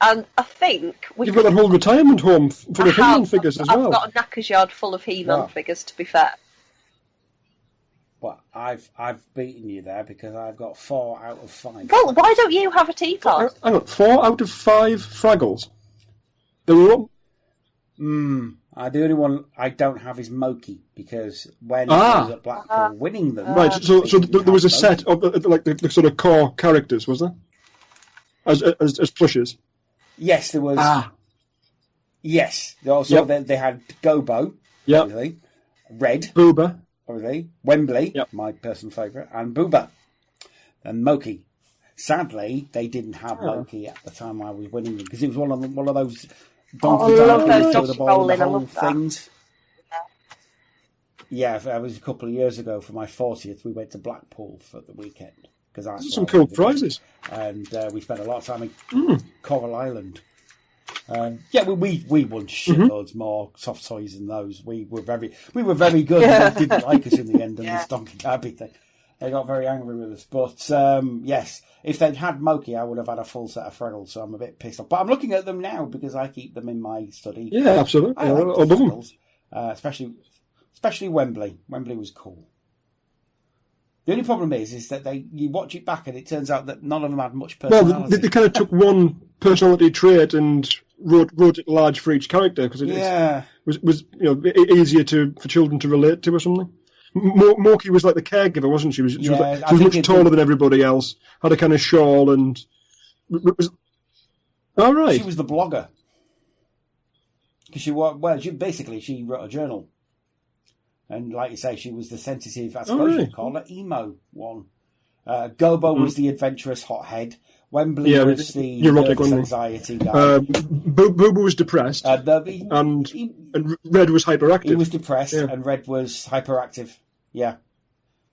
And I think you've got that whole retirement home full of He-Man figures as well. I've got a knackers yard full of He-Man figures, to be fair. Well, I've beaten you there because I've got 4 out of 5. Well, why don't you have a teapot? I got 4 out of 5 Fraggles. They were all... The only one I don't have is Moki, because when I was at Blackpool winning them... Right, so there was a set of like the sort of core characters, was there? As plushes? Yes, there was. Yes. Also, they had Gobo, obviously, Red, Booba, obviously, Wembley, my personal favourite, and Booba, and Moki. Sadly, they didn't have Moki at the time I was winning them, because it was one of those donkey the ball and the whole things. Yeah, that was a couple of years ago for my 40th. We went to Blackpool for the weekend. That's some cool prizes. And we spent a lot of time in Coral Island. We won shitloads more soft toys than those. We were very good. They didn't like us in the end, and this donkey derby thing. They got very angry with us. But yes, if they'd had Moki, I would have had a full set of Fraggles. So I'm a bit pissed off. But I'm looking at them now because I keep them in my study. Yeah, absolutely. I love them, especially Wembley. Wembley was cool. The only problem is that you watch it back and it turns out that none of them had much personality. Well, they kind of took one personality trait and wrote it large for each character because it was easier for children to relate to or something. Moki was like the caregiver, wasn't she? She was much taller than everybody else. Had a kind of shawl and all right. She was the blogger because she wrote a journal. And like you say, she was the sensitive, I suppose you'd call her, emo one. Gobo was the adventurous hothead. Wembley was the nervous anxiety guy. Booba was depressed. And Red was hyperactive. He was depressed and Red was hyperactive. Yeah.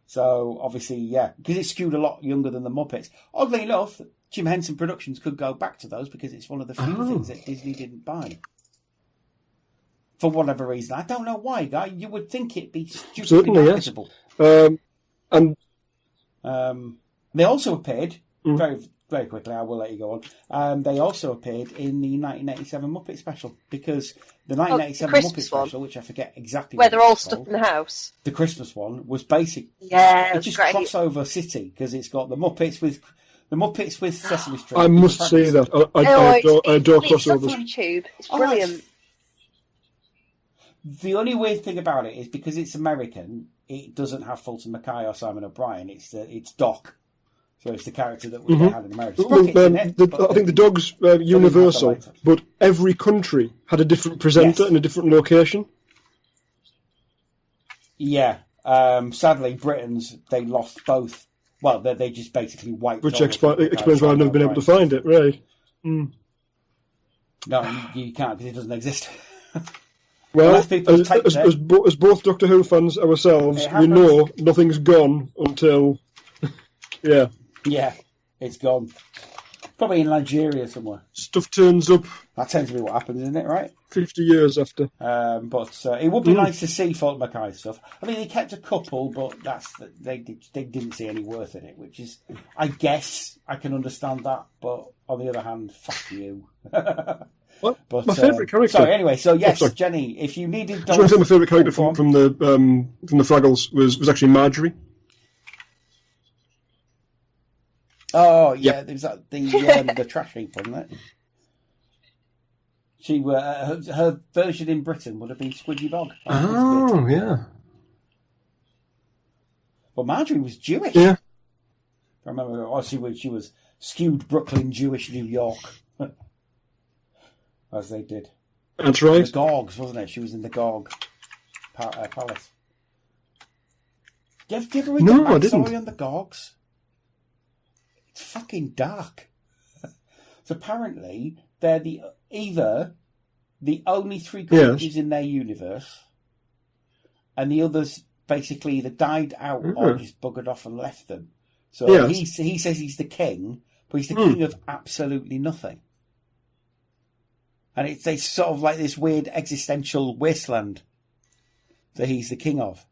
So, obviously, because it skewed a lot younger than the Muppets. Oddly enough, Jim Henson Productions could go back to those because it's one of the few things that Disney didn't buy. For whatever reason. I don't know why, guy. You would think it'd be stupidly marketable. And they also appeared, very very quickly, I will let you go on, they also appeared in the 1987 Muppet Special, because the 1987 Muppet Special, which I forget exactly where they're all stuck in the house. The Christmas one was basic. Yeah, it's just crossover city, because it's got the Muppets with Sesame Street. I must say that. I adore crossovers. It's on YouTube. It's brilliant. The only weird thing about it is because it's American, it doesn't have Fulton Mackay or Simon O'Brien. It's Doc, so it's the character that they had in America. I think the dog's universal, but every country had a different presenter and a different location. Yeah, sadly, Britain's they lost both. Well, they just basically wiped. Which explains why I've never been able to find it. Right? No, you can't because it doesn't exist. Well, as both Doctor Who fans ourselves, we know nothing's gone until... Yeah, it's gone. Probably in Nigeria somewhere. Stuff turns up. That tends to be what happens, isn't it, right? 50 years after. But it would be nice to see Fulton Mackay stuff. I mean, they kept a couple, but they didn't see any worth in it, which is... I guess I can understand that, but on the other hand, fuck you. What? But, my favourite character. Sorry. Anyway, so yes, Jenny, if you needed, my favourite character from the Fraggles was actually Marjorie. Oh yeah, it was the trash heap, wasn't it? She her version in Britain would have been Squidgy Bog. Oh yeah. Well, Marjorie was Jewish. Yeah. I remember. She was skewed Brooklyn Jewish New York. As they did. That's right. The Gorgs, wasn't it? She was in the Gorg Palace. Did you ever read the backstory on the Gorgs? It's fucking dark. So apparently, they're either the only 3 creatures in their universe, and the others basically either died out or just buggered off and left them. So he says he's the king, but he's the king of absolutely nothing. And it's sort of like this weird existential wasteland that he's the king of.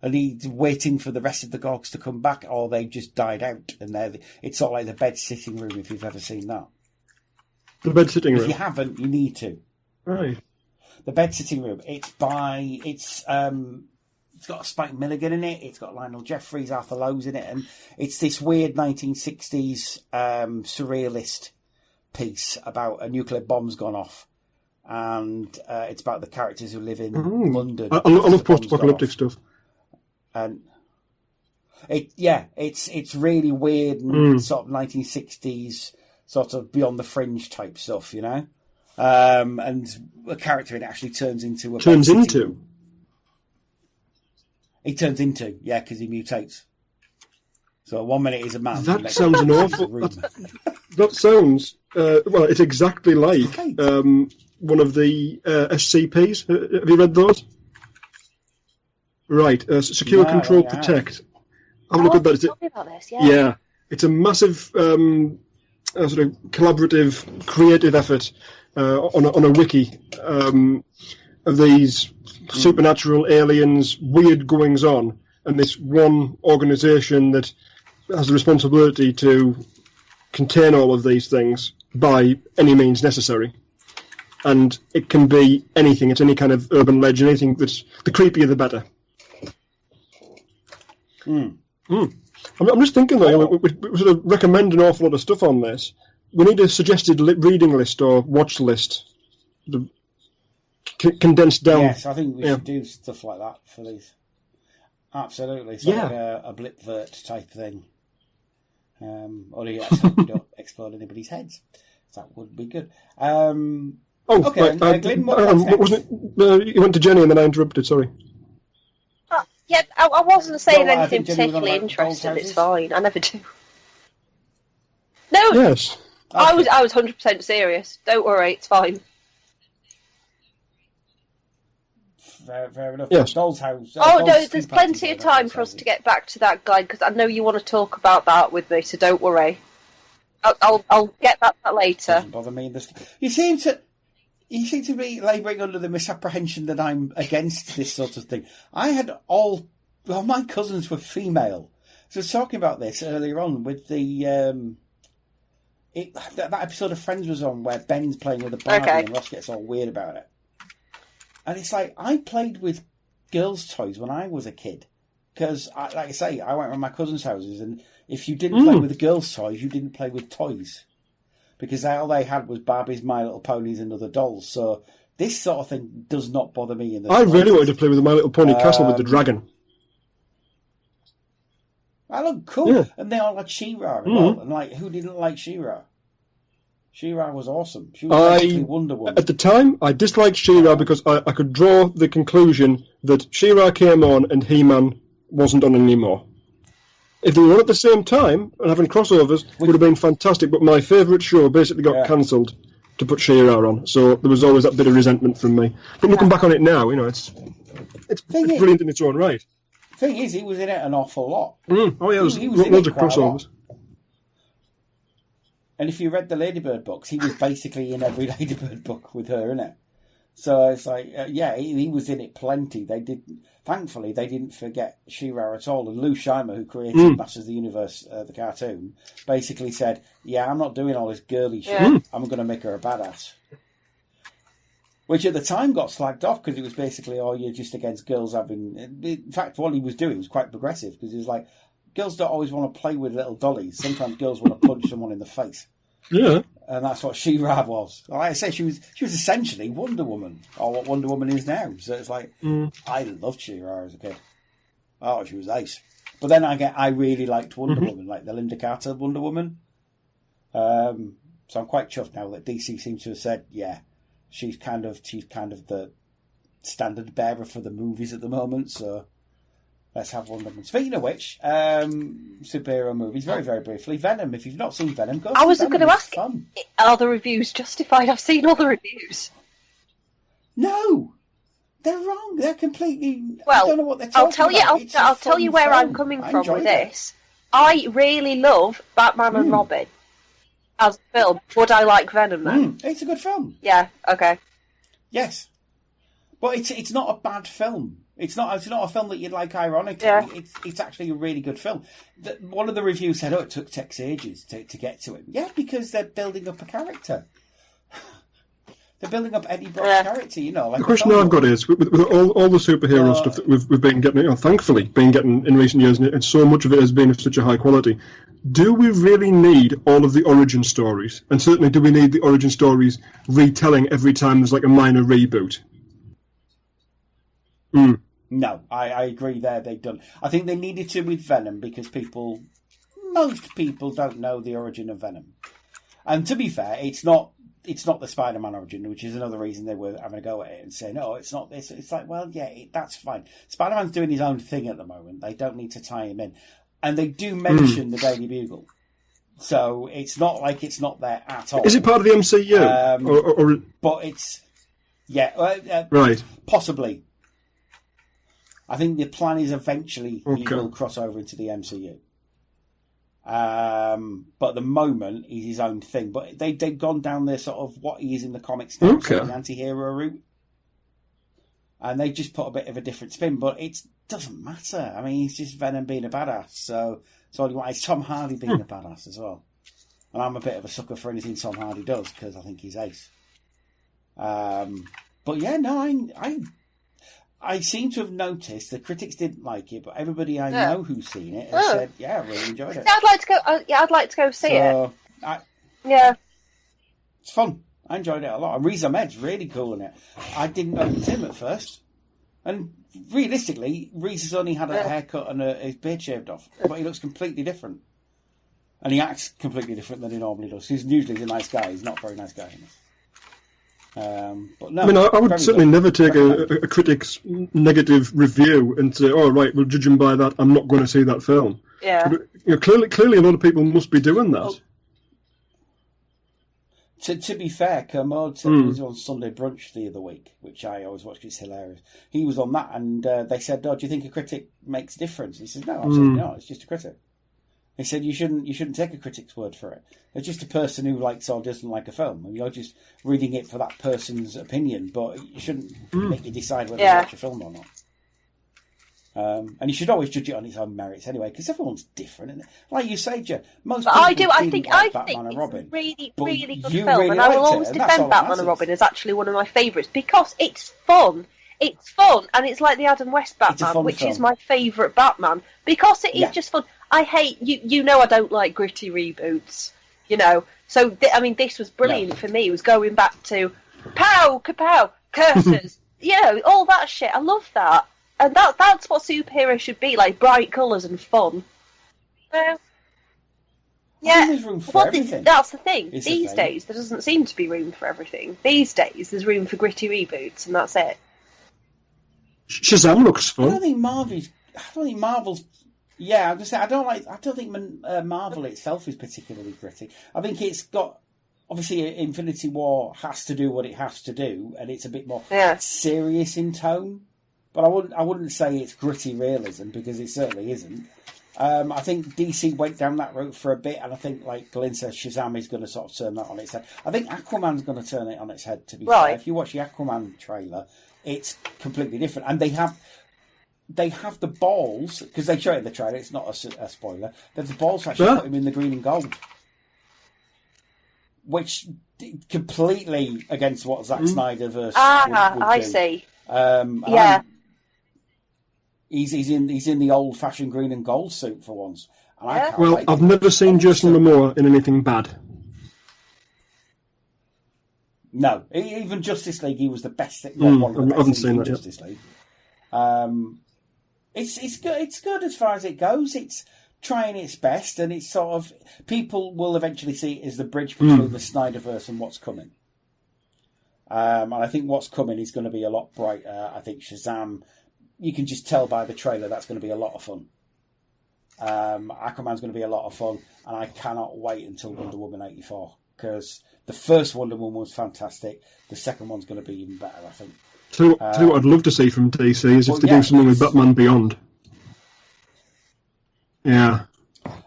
And he's waiting for the rest of the Gorgs to come back, or they've just died out. And it's sort of like the bed sitting room, if you've ever seen that. The bed sitting room. If you haven't, you need to. Right. The Bed Sitting Room. It's got Spike Milligan in it. It's got Lionel Jeffries, Arthur Lowe's in it, and it's this weird 1960s surrealist piece about a nuclear bomb's gone off, and it's about the characters who live in London. I love post-apocalyptic stuff. And it's really weird and sort of 1960s, sort of beyond the fringe type stuff, you know. And a character in it actually turns into a... Turns into? He turns into, yeah, because he mutates. So 1 minute he's a man. That sounds an awful... That sounds... well, it's exactly like one of the SCPs. Have you read those? Right. Secure, Control, Protect. Have a look at that. Tell me about this, yeah. It's a massive sort of collaborative, creative effort on a wiki of these supernatural aliens, weird goings on, and this one organisation that has the responsibility to contain all of these things by any means necessary. And it can be anything. It's any kind of urban legend, anything that's... The creepier the better. I'm just thinking, though, we sort of recommend an awful lot of stuff on this. We need a suggested reading list or watch list. Condensed down. Yes, I think we should do stuff like that for these. Absolutely. It's like a Blipvert type thing. Only we don't explode anybody's heads. So that would be good. Okay, right, Glyn, wasn't it, you went to Jenny and then I interrupted, sorry. Yeah, I wasn't saying No, I anything think Jenny was on particularly about interesting. Doll's It's Houses. fine. I never do. No, Yes. I was 100% serious. Don't worry, it's fine. Fair enough. Yes. Doll's House. Oh no, Doll's there's Food Parties plenty of are time for us to get back to that, Glyn, because I know you want to talk about that with me. So don't worry. I'll get that later. Doesn't bother me. You seem to be labouring under the misapprehension that I'm against this sort of thing. I had my cousins were female. So I was talking about this earlier on with the that episode of Friends was on where Ben's playing with a Barbie and Ross gets all weird about it. And it's like, I played with girls' toys when I was a kid. Because, like I say, I went around my cousins' houses, and if you didn't play with the girls' toys, you didn't play with toys. Because all they had was Barbies, My Little Ponies, and other dolls. So this sort of thing does not bother me in the I really wanted to play with the My Little Pony castle with the dragon. I look cool. Yeah. And they all had She-Ra as well. And, like, who didn't like She-Ra? She-Ra was awesome. She was basically Wonder Woman. At the time, I disliked She-Ra because I could draw the conclusion that She-Ra came on and He-Man wasn't on anymore. If they were on at the same time and having crossovers, it would have been fantastic. But my favourite show basically got cancelled to put She-Ra on, so there was always that bit of resentment from me. But looking back on it now, you know, it's brilliant in its own right. Thing is, he was in it an awful lot. Oh yeah, there was loads of crossovers. And if you read the Ladybird books, he was basically in every Ladybird book with her in it. So it's like, he was in it plenty. Thankfully, they didn't forget She-Ra at all. And Lou Scheimer, who created Masters of the Universe, the cartoon, basically said, I'm not doing all this girly shit. I'm going to make her a badass. Which at the time got slagged off because it was basically, you're just against girls having... In fact, what he was doing was quite progressive because he was like, girls don't always want to play with little dollies. Sometimes girls want to punch someone in the face. Yeah. And that's what She-Ra was. Like I say, she was essentially Wonder Woman, or what Wonder Woman is now. So it's like, I loved She-Ra as a kid. Oh, she was ace. But then I really liked Wonder Woman, like the Linda Carter Wonder Woman. So I'm quite chuffed now that DC seems to have said, she's kind of the standard bearer for the movies at the moment. So let's have Wonder Woman. Speaking of which, superhero movies, very, very briefly. Venom, if you've not seen Venom, go see Venom. I was going to ask, fun. Are the reviews justified? I've seen all the reviews. No! They're wrong. They're completely... Well, I don't know what they're talking about. I'll tell you where I'm coming from with this. I really love Batman and Robin as a film. Would I like Venom then? It's a good film. Yeah, okay. Yes. But it's not a bad film. It's not a film that you'd like ironically. Yeah. It's actually a really good film. One of the reviews said, it took Tex ages to get to him. Yeah, because they're building up a character. They're building up Eddie Brock's character, like the question I've got is, with all the superhero stuff that we've been getting, thankfully, been getting in recent years, and so much of it has been of such a high quality, do we really need all of the origin stories? And certainly, do we need the origin stories retelling every time there's like a minor reboot? No, I agree there. They've done. I think they needed to with Venom because most people don't know the origin of Venom. And to be fair, it's not the Spider-Man origin, which is another reason they were having a go at it and saying, "No, it's not this." It's like, well, yeah, that's fine. Spider-Man's doing his own thing at the moment. They don't need to tie him in, and they do mention the Daily Bugle, so it's not like it's not there at all. Is it part of the MCU? But it's right, possibly. I think the plan is eventually he will cross over into the MCU. But at the moment, he's his own thing. But they've gone down the sort of what he is in the comics now, so the anti-hero route. And they just put a bit of a different spin, but it doesn't matter. I mean, he's just Venom being a badass. So all you want is Tom Hardy being a badass as well. And I'm a bit of a sucker for anything Tom Hardy does, because I think he's ace. But yeah, no, I seem to have noticed the critics didn't like it, but everybody I know who's seen it has said, "Yeah, I really enjoyed it." I'd like to go. I'd like to go see it. It's fun. I enjoyed it a lot. And Riz Ahmed's really cool in it. I didn't know it was him at first, and realistically, Riz has only had a haircut and his beard shaved off, but he looks completely different, and he acts completely different than he normally does. He's usually a nice guy. He's not a very nice guy in this. But no, I mean, I would certainly never take a critic's negative review and say, "Oh, right, we'll judge him by that. I'm not going to see that film." Yeah. But, clearly, a lot of people must be doing that. Well, to be fair, Kermode was on Sunday Brunch the other week, which I always watch because it's hilarious. He was on that, and they said, "Oh, do you think a critic makes a difference?" He says, "No, absolutely not. It's just a critic." He said, "You shouldn't take a critic's word for it. It's just a person who likes or doesn't like a film, and you're just reading it for that person's opinion. But you shouldn't make you decide whether to watch a film or not. And you should always judge it on its own merits anyway, because everyone's different. And like you say, Joe, most people I think Batman and Robin, it's a really, really good you film, really and I will liked always it, and that's defend all Batman that and Robin as actually one of my favourites because it's fun. It's fun, and it's like the Adam West Batman, which is my favourite Batman, because it is just fun. I hate, you know I don't like gritty reboots, so, this was brilliant for me. It was going back to pow, kapow, curses, all that shit. I love that. And that's what superheroes should be, like bright colours and fun. There's room for everything. That's the thing. These days, there doesn't seem to be room for everything. These days, there's room for gritty reboots, and that's it. Shazam looks fun. I don't think Marvel's. Yeah, I'm just saying. I don't think Marvel itself is particularly gritty. I think it's got. Obviously, Infinity War has to do what it has to do, and it's a bit more serious in tone. But I wouldn't say it's gritty realism, because it certainly isn't. I think DC went down that route for a bit, and I think, like Glyn says, Shazam is going to sort of turn that on its head. I think Aquaman's going to turn it on its head, to be fair. If you watch the Aquaman trailer, it's completely different. And they have the balls, because they show it in the trailer, it's not a spoiler, they have the balls to actually put him in the green and gold. Which, completely against what Zack Snyder would I do. see. He's in the old-fashioned green and gold suit for once. And I've never seen Jason Momoa in anything bad. No, even Justice League, he was the best. One of the best. I haven't seen that Justice League. It's good. It's good as far as it goes. It's trying its best, and it's sort of people will eventually see it as the bridge between the Snyderverse and what's coming. And I think what's coming is going to be a lot brighter. I think Shazam, you can just tell by the trailer, that's going to be a lot of fun. Aquaman's going to be a lot of fun, and I cannot wait until Wonder Woman 84, because the first Wonder Woman was fantastic. The second one's going to be even better, I think. Tell you what I'd love to see from DC is if they do something with Batman Beyond. Yeah.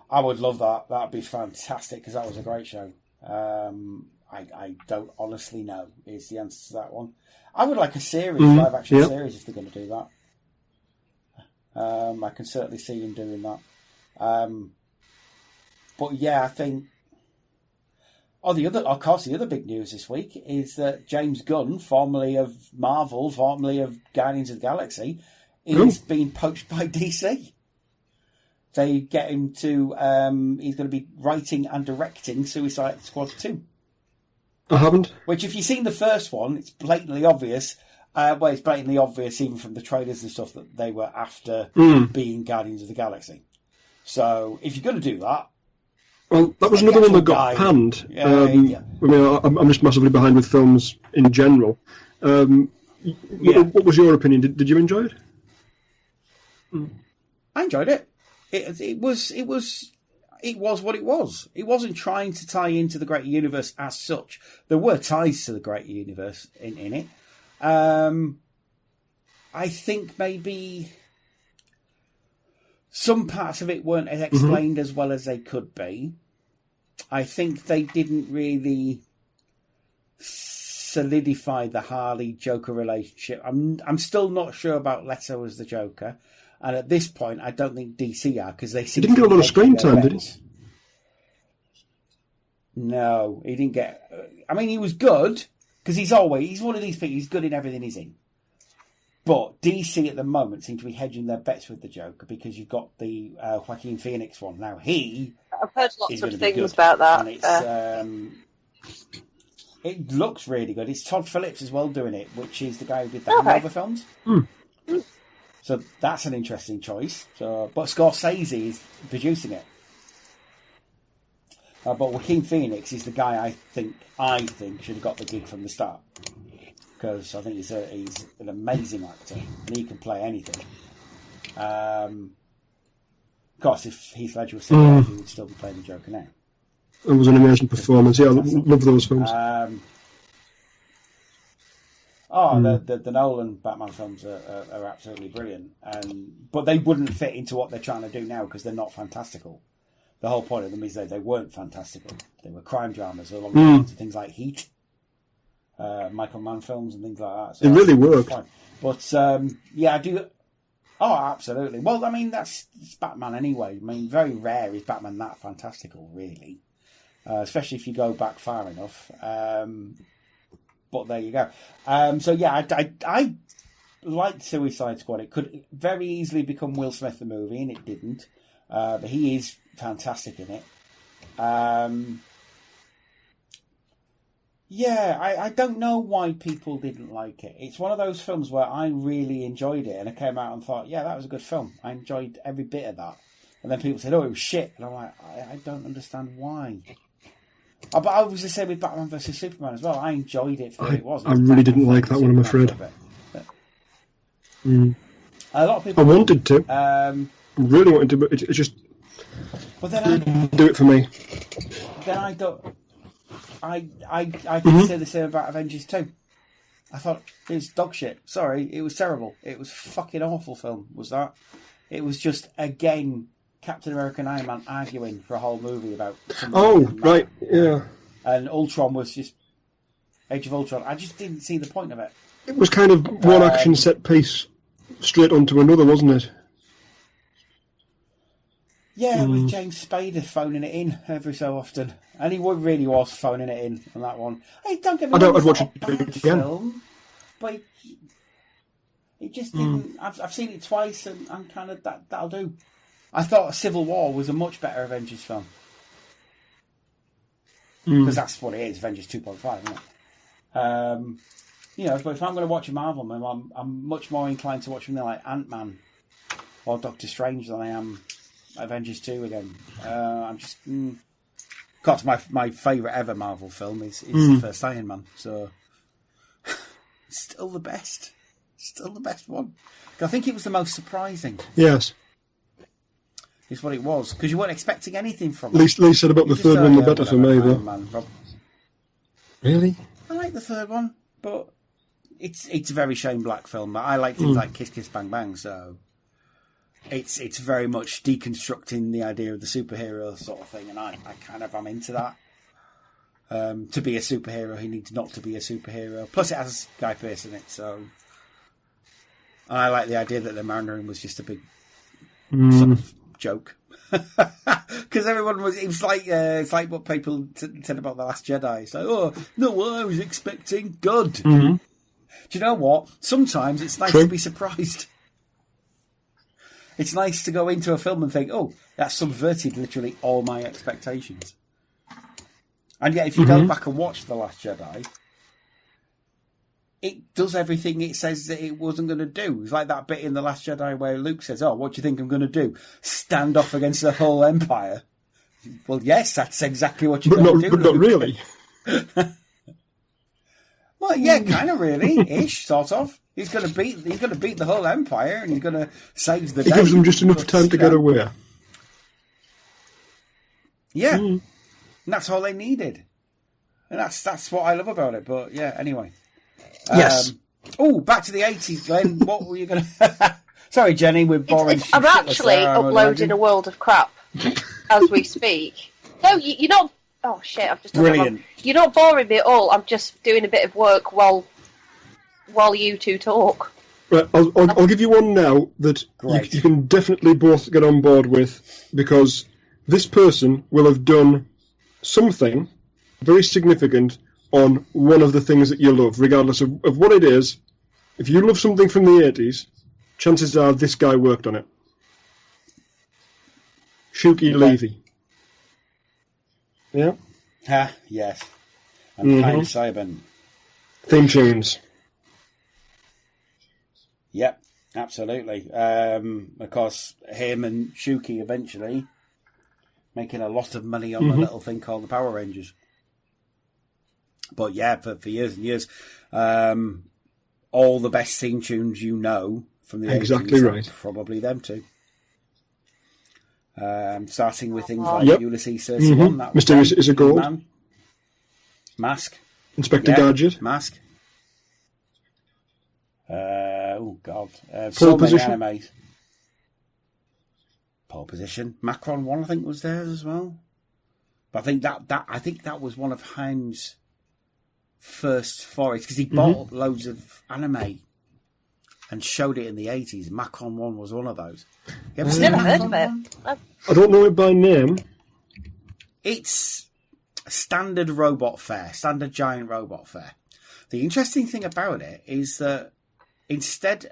I would love that. That'd be fantastic, because that was a great show. I don't honestly know is the answer to that one. I would like a series, live action series, if they're going to do that. I can certainly see him doing that. But yeah, I think the other big news this week is that James Gunn, formerly of Marvel, formerly of Guardians of the Galaxy, is being poached by DC. They get him to, he's going to be writing and directing Suicide Squad 2. I haven't. Which, if you've seen the first one, it's blatantly obvious. It's blatantly obvious even from the trailers and stuff that they were after being Guardians of the Galaxy. So, if you're going to do that... Well, that was another one that got panned. I mean, I'm just massively behind with films in general. What was your opinion? Did you enjoy it? I enjoyed it. It was what it was. It wasn't trying to tie into the greater universe as such. There were ties to the greater universe in it. I think maybe some parts of it weren't explained as well as they could be. I think they didn't really solidify the Harley-Joker relationship. I'm still not sure about Leto as the Joker. And at this point, I don't think DC are, because they seem He didn't get a lot of screen time, did he? No, he didn't get... I mean, he was good, because he's one of these people, he's good in everything he's in. But DC at the moment seem to be hedging their bets with the Joker, because you've got the Joaquin Phoenix one. Now, I've heard lots of things about that. And it looks really good. It's Todd Phillips as well doing it, which is the guy who did the Hangover films. So that's an interesting choice. But Scorsese is producing it. But Joaquin Phoenix is the guy I think should have got the gig from the start, because I think he's an amazing actor and he can play anything. Of course, if Heath Ledger was still alive, he would still be playing the Joker now. It was an amazing performance. Yeah, I love those films. The Nolan Batman films are absolutely brilliant, but they wouldn't fit into what they're trying to do now because they're not fantastical. The whole point of them is that they weren't fantastical. They were crime dramas along the lines of things like Heat, Michael Mann films and things like that. So it really worked. But I do. Oh, absolutely. Well, I mean, it's Batman anyway. I mean, very rare is Batman that fantastical, really. Especially if you go back far enough. But there you go. I liked Suicide Squad. It could very easily become Will Smith the movie, and it didn't. But he is fantastic in it. I don't know why people didn't like it. It's one of those films where I really enjoyed it, and I came out and thought, yeah, that was a good film. I enjoyed every bit of that. And then people said, oh, it was shit. And I'm like, I don't understand why. But I was the same with Batman vs Superman as well. I enjoyed it for what it was. I really didn't like that one, I'm afraid. A lot of people... I wanted to. I really wanted to, but it just... But then didn't do it for me. Then I don't... I did say the same about Avengers 2. I thought it was dog shit. Sorry, it was terrible. It was a fucking awful film, was that? It was just, again, Captain America and Iron Man arguing for a whole movie about... right, yeah. And Ultron was just... Age of Ultron. I just didn't see the point of it. It was kind of one action set piece straight onto another, wasn't it? Yeah, with James Spader phoning it in every so often. And he really was phoning it in on that one. Hey, don't get me wrong, I'd watch it again. Film, but it just didn't... I've seen it twice and I'm kind of... That'll do. I thought Civil War was a much better Avengers film. Because that's what it is, Avengers 2.5, isn't it? But if I'm going to watch a Marvel movie, I'm much more inclined to watch something like Ant-Man or Doctor Strange than I am Avengers 2 again. I'm just... Of course, my favourite ever Marvel film is the first Iron Man, so... Still the best. Still the best one. I think it was the most surprising. Yes. Is what it was, because you weren't expecting anything from it. Lee said about the third one, the better for me, though. Really? I like the third one, but it's a very Shane Black film. I like things like Kiss Kiss Bang Bang, so it's very much deconstructing the idea of the superhero sort of thing, and I kind of am into that. To be a superhero, he needs not to be a superhero. Plus, it has Guy Pearce in it, so. And I like the idea that the Mandarin was just a big sort of joke. Because everyone was, it's like what people said about The Last Jedi. It's like, oh, no, well, I was expecting God. Mm-hmm. Do you know what? Sometimes it's nice to be surprised. It's nice to go into a film and think, oh, that subverted literally all my expectations. And yet, if you go back and watch The Last Jedi, it does everything it says that it wasn't going to do. It's like that bit in The Last Jedi where Luke says, oh, what do you think I'm going to do? Stand off against the whole Empire? Well, yes, that's exactly what you're going to do. But not really. Well, yeah, kind of really, ish, sort of. He's going to beat the whole Empire, and he's going to save the day. It gives them just enough time to get away. Yeah, and that's all they needed, and that's what I love about it. But yeah, anyway. Yes. Back to the 80s, Glenn. What were you going to... Sorry, Jenny, we're boring. I'm actually uploading a world of crap as we speak. No, you're not... Oh, shit, I've just... Brilliant. You're not boring me at all. I'm just doing a bit of work while you two talk. Right, I'll give you one now that you can definitely both get on board with, because this person will have done something very significant on one of the things that you love, regardless of what it is. If you love something from the 80s, chances are this guy worked on it. Shuki Levy. Yeah? Yes. And Hein Seibern. Theme tunes. Yep, absolutely. Of course, him and Shuki eventually making a lot of money on the little thing called the Power Rangers. But yeah, for years and years, all the best theme tunes you know from the 80s. Exactly right. Probably them two. Starting with things like Ulysses 31. That was Mr. Is a Gold. Man. Mask. Inspector Gadget. Mask. Oh, God. Pole so Position. many animes. Pole Position. Macron 1, I think, was there as well. But I think that was one of Haim's first forays, because he bought loads of anime and showed it in the 80s. Macron 1 was one of those. You ever seen Never heard Macron of it. 1? I don't know it by name. It's standard robot fare, standard giant robot fare. The interesting thing about it is that instead,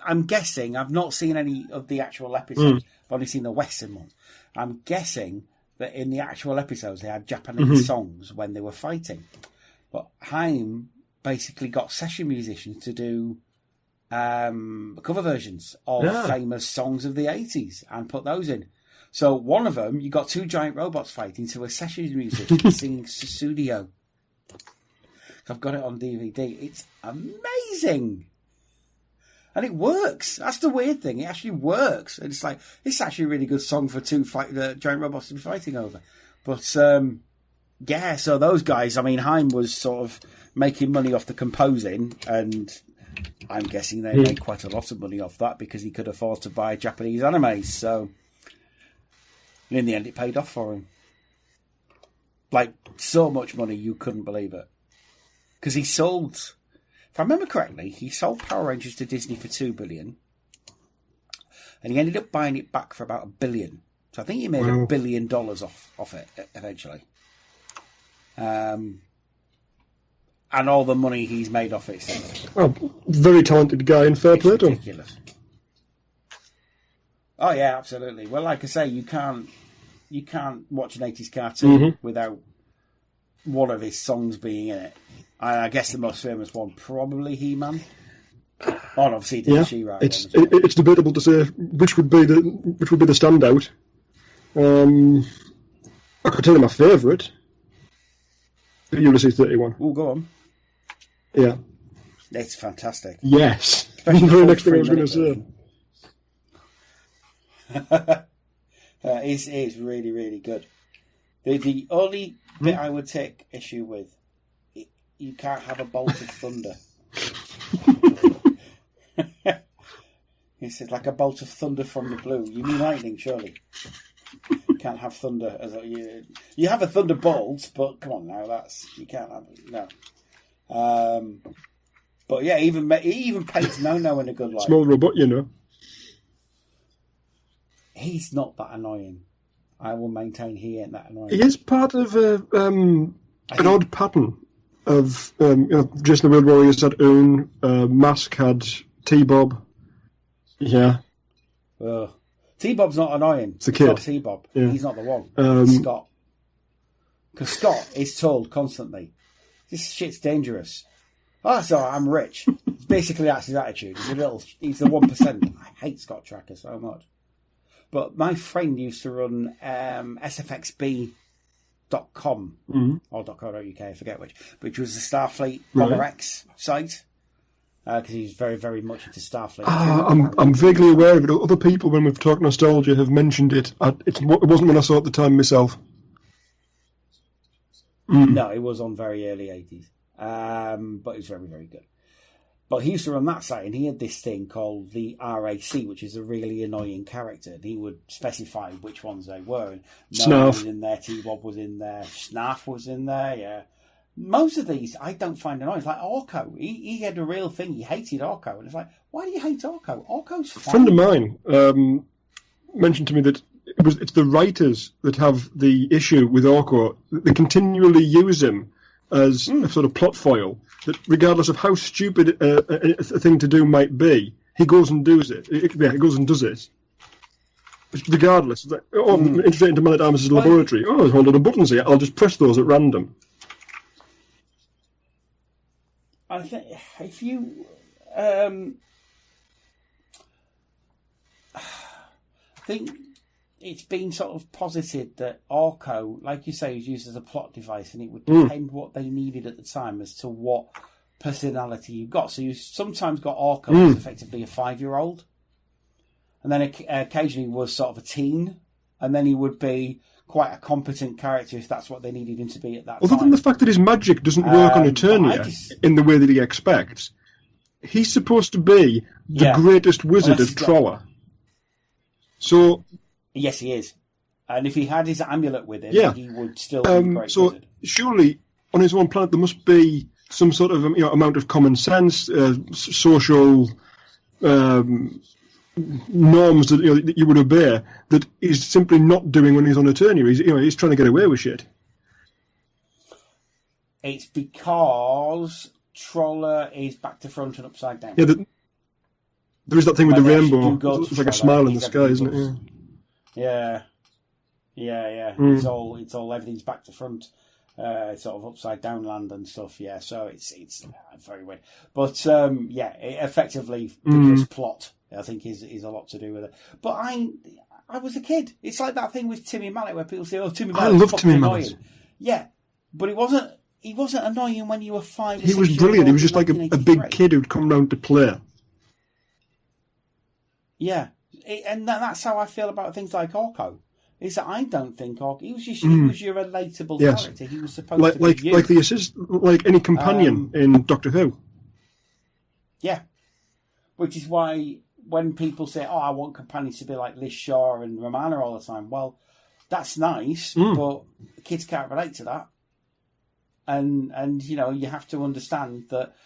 I'm guessing, I've not seen any of the actual episodes, I've only seen the Western ones. I'm guessing that in the actual episodes they had Japanese songs when they were fighting. But Haim basically got session musicians to do cover versions of famous songs of the 80s and put those in. So one of them, you got two giant robots fighting to a session musician singing Susudio. I've got it on DVD. It's amazing. And it works. That's the weird thing. It actually works. And it's like, it's actually a really good song for two giant robots to be fighting over. But, yeah, so those guys, I mean, Haim was sort of making money off the composing, and I'm guessing they made quite a lot of money off that because he could afford to buy Japanese animes. So, in the end, it paid off for him. Like, so much money, you couldn't believe it. Because he sold, if I remember correctly, he sold Power Rangers to Disney for $2 billion. And he ended up buying it back for about $1 billion. So I think he made $1 billion off it eventually. And all the money he's made off it since. Oh, very talented guy and fair play to him. Ridiculous. Oh yeah, absolutely. Well, like I say, you can't watch an 80s cartoon without one of his songs being in it. And I guess the most famous one, probably He-Man. Oh, and obviously, She-Ra. It's debatable to say which would be the standout. I could tell you my favourite. Ulysses 31. Oh, go on. Yeah. It's fantastic. Yes. That's the very next thing I was going to say. It's really, really good. The only bit I would take issue with, you can't have a bolt of thunder. He said, like a bolt of thunder from the blue. You mean lightning, surely? You can't have thunder. You have a thunderbolt, but come on now, you can't have it. No. But yeah, he even paints No-No in a good light. Small robot, you know. He's not that annoying. I will maintain he ain't that annoying. He is part of an odd pattern of Jason the World Warriors had Oon, Mask had T-Bob. Yeah. T-Bob's not annoying. It's the kid. Not T-Bob. Yeah. He's not the one. It's Scott. Because Scott is told constantly, this shit's dangerous. Oh, so I'm rich. Basically, that's his attitude. He's the 1%. I hate Scott Tracker so much. But my friend used to run sfxb.com or .co.uk, I forget which was the Starfleet Bomber X site. Because he's very, very much into Starfleet. I'm vaguely aware of it. Other people, when we've talked nostalgia, have mentioned it. It wasn't when I saw it at the time myself. No, it was on very early 80s. But it was very, very good. But he used to run that site, and he had this thing called the RAC, which is a really annoying character. And he would specify which ones they were. And Noah was in there, T-Bob was in there, Snaff was in there, yeah. Most of these I don't find annoying. It's like Orko. He had a real thing. He hated Orko. And it's like, why do you hate Orko? Orko's fine. A friend of mine mentioned to me that it's the writers that have the issue with Orko. They continually use him as a sort of plot foil, that regardless of how stupid a thing to do might be, he goes and does it. He goes and does it. Regardless. It's like, integrate into Man-at-Arms' laboratory. Oh, there's a whole lot of buttons here. I'll just press those at random. I think if you... I think it's been sort of posited that Orko, like you say, is used as a plot device, and it would depend what they needed at the time as to what personality you got. So you sometimes got Orko as effectively a 5-year-old, and then occasionally was sort of a teen, and then he would be quite a competent character if that's what they needed him to be at that time. Other than the fact that his magic doesn't work on Eternia in the way that he expects, he's supposed to be the greatest wizard of Troller. So... Yes, he is. And if he had his amulet with him, he would still be a great wizard. Surely, on his own planet, there must be some sort of amount of common sense, social norms that that you would obey that he's simply not doing when he's on Eternia. He's trying to get away with shit. It's because Troller is back to front and upside down. Yeah, there is that thing with the rainbow. It's like a smile in the sky, isn't it? Yeah. It's all everything's back to front. It's sort of upside down land and stuff. Yeah, so it's very weird. But it effectively because plot, I think is a lot to do with it. But I was a kid. It's like that thing with Timmy Mallet where people say, "Oh, Timmy Mallet." I love Timmy Mallet. Yeah, but he wasn't annoying when you were 5. He was brilliant. He was just like a big kid who'd come round to play. Yeah. And that's how I feel about things like Orko. Is that I don't think Orko. He was your relatable character. He was supposed to be you. Like the like any companion in Doctor Who. Yeah, which is why when people say, "Oh, I want companions to be like Liz Shaw and Romana all the time," well, that's nice, but kids can't relate to that. And you have to understand that.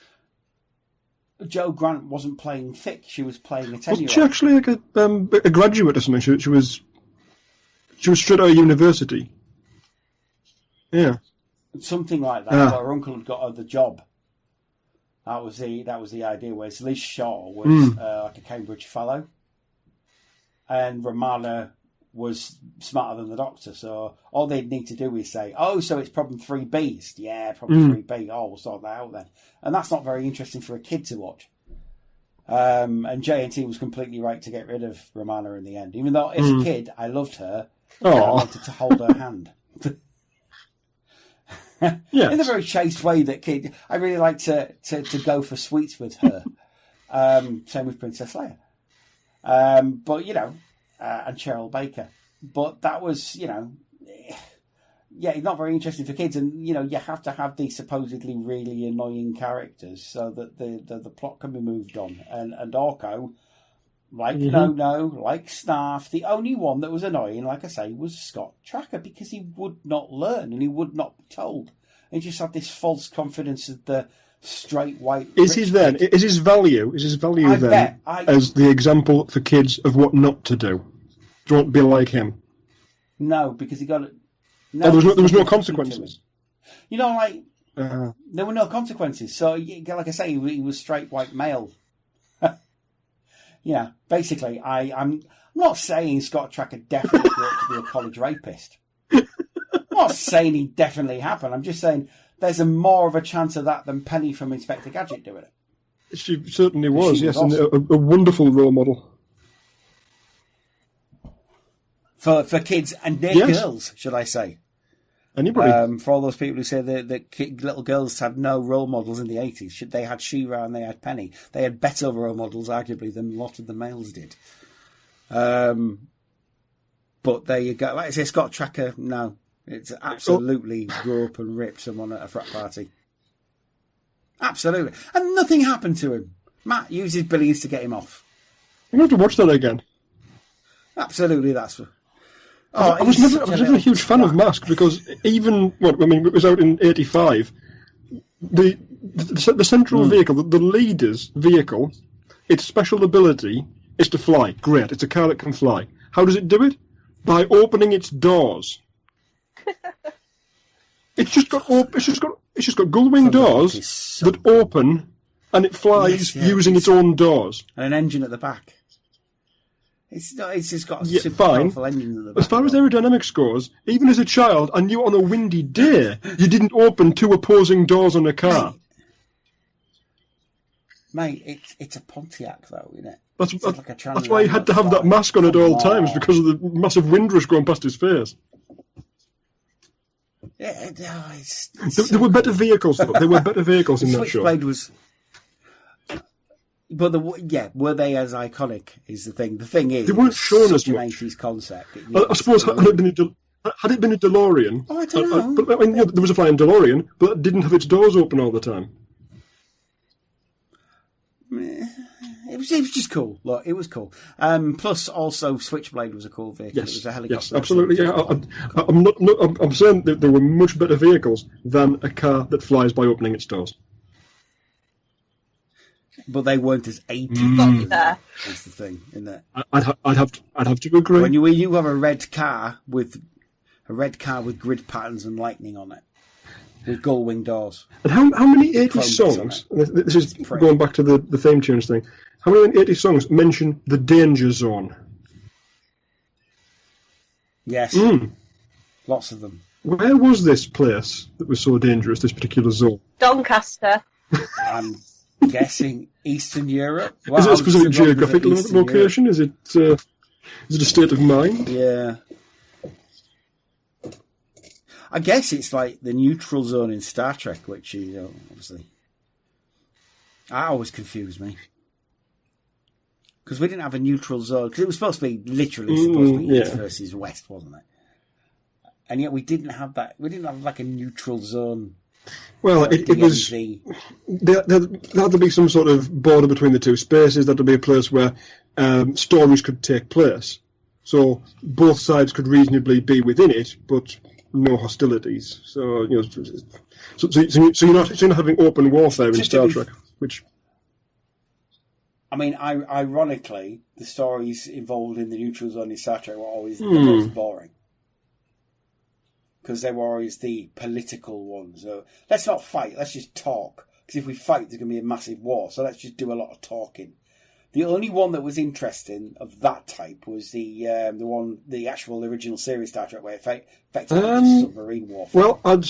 Jo Grant wasn't playing thick; she was playing a 10-year-old. Was she actually like a graduate or something? She was straight out of university. Yeah, something like that. But her uncle had got her the job. That was the idea. Whereas Liz Shaw was like a Cambridge fellow, and Romana was smarter than the Doctor. So all they'd need to do is say, "Oh, so it's problem 3B." Yeah, problem 3B. Oh, we'll sort that out then. And that's not very interesting for a kid to watch. And JNT was completely right to get rid of Romana in the end. Even though as a kid, I loved her. And I wanted to hold her hand. In the very chaste way that kid, I really like to go for sweets with her. Same with Princess Leia. But, and Cheryl Baker. But that was, not very interesting for kids. And, you have to have these supposedly really annoying characters so that the plot can be moved on. And Orko, like like Snarf, the only one that was annoying, like I say, was Scott Tracker because he would not learn and he would not be told. He just had this false confidence of the straight white. Is his value then as the example for kids of what not to do? don't be like him. No, because he got it. No, there was no consequences. You know, like there were no consequences. So, like I say, he was straight white male. Yeah, basically, I'm not saying Scott Tracker definitely grew up to be a college rapist. I'm not saying he definitely happened. I'm just saying there's more of a chance of that than Penny from Inspector Gadget doing it. She certainly was, yes, awesome. And a wonderful role model. For kids and their girls, should I say. Anybody. For all those people who say that little girls have no role models in the 80s, they had She-Ra and they had Penny. They had better role models, arguably, than a lot of the males did. But there you go. Like I say, Scott Tracker, no. It's absolutely grew up and ripped someone at a frat party. Absolutely. And nothing happened to him. Matt uses billions to get him off. I'm going to have to watch that again. Absolutely, that's... I was never a huge fan of Mask because even it was out in '85. The central vehicle, the leader's vehicle, its special ability is to fly. Great, it's a car that can fly. How does it do it? By opening its doors. It's just got gull-wing doors that open, and it flies using its own doors. And an engine at the back. It's just got a super fine. powerful engine at the back. As far as aerodynamics goes, even as a child, I knew on a windy day you didn't open two opposing doors on a car. Mate, it's a Pontiac though, isn't it? That's why he had to have that mask on at all times, because of the massive windrush going past his face. Yeah, there were better vehicles, though. There were better vehicles in that show. Switchblade was... But were they as iconic? Is the thing. The thing is, they weren't shown as an much. 80s concept. I suppose had it been a DeLorean. Oh, I don't know. But there was a flying DeLorean, but it didn't have its doors open all the time. It was just cool. Look, it was cool. Plus, also, Switchblade was a cool vehicle. Yes, it was a helicopter. Yes, absolutely. Yeah, I'm saying that there were much better vehicles than a car that flies by opening its doors. But they weren't as 80s. That's the thing, isn't it? I'd have to agree. When you have a red car with grid patterns and lightning on it, with gull-wing doors. And how many 80s songs? This is going back to the theme tunes thing. How many 80s songs mention the danger zone? Yes, lots of them. Where was this place that was so dangerous? This particular zone? Doncaster. I'm guessing Eastern Europe. Is it a specific geographic location? Is it a state of mind? Yeah. I guess it's like the neutral zone in Star Trek, which obviously that always confused me because we didn't have a neutral zone because it was supposed to be East versus West, wasn't it? And yet we didn't have that. We didn't have like a neutral zone. Well, it was. There had to be some sort of border between the two spaces. There had to be a place where stories could take place, so both sides could reasonably be within it, but no hostilities. So so you're not having open warfare in Star Trek, which. I mean, ironically, the stories involved in the neutral zone in Star Trek were always the most boring. Because they were always the political ones. So let's not fight, let's just talk. Because if we fight, there's going to be a massive war. So let's just do a lot of talking. The only one that was interesting of that type was the actual original series Star Trek, where it effectively submarine warfare. Well, I'd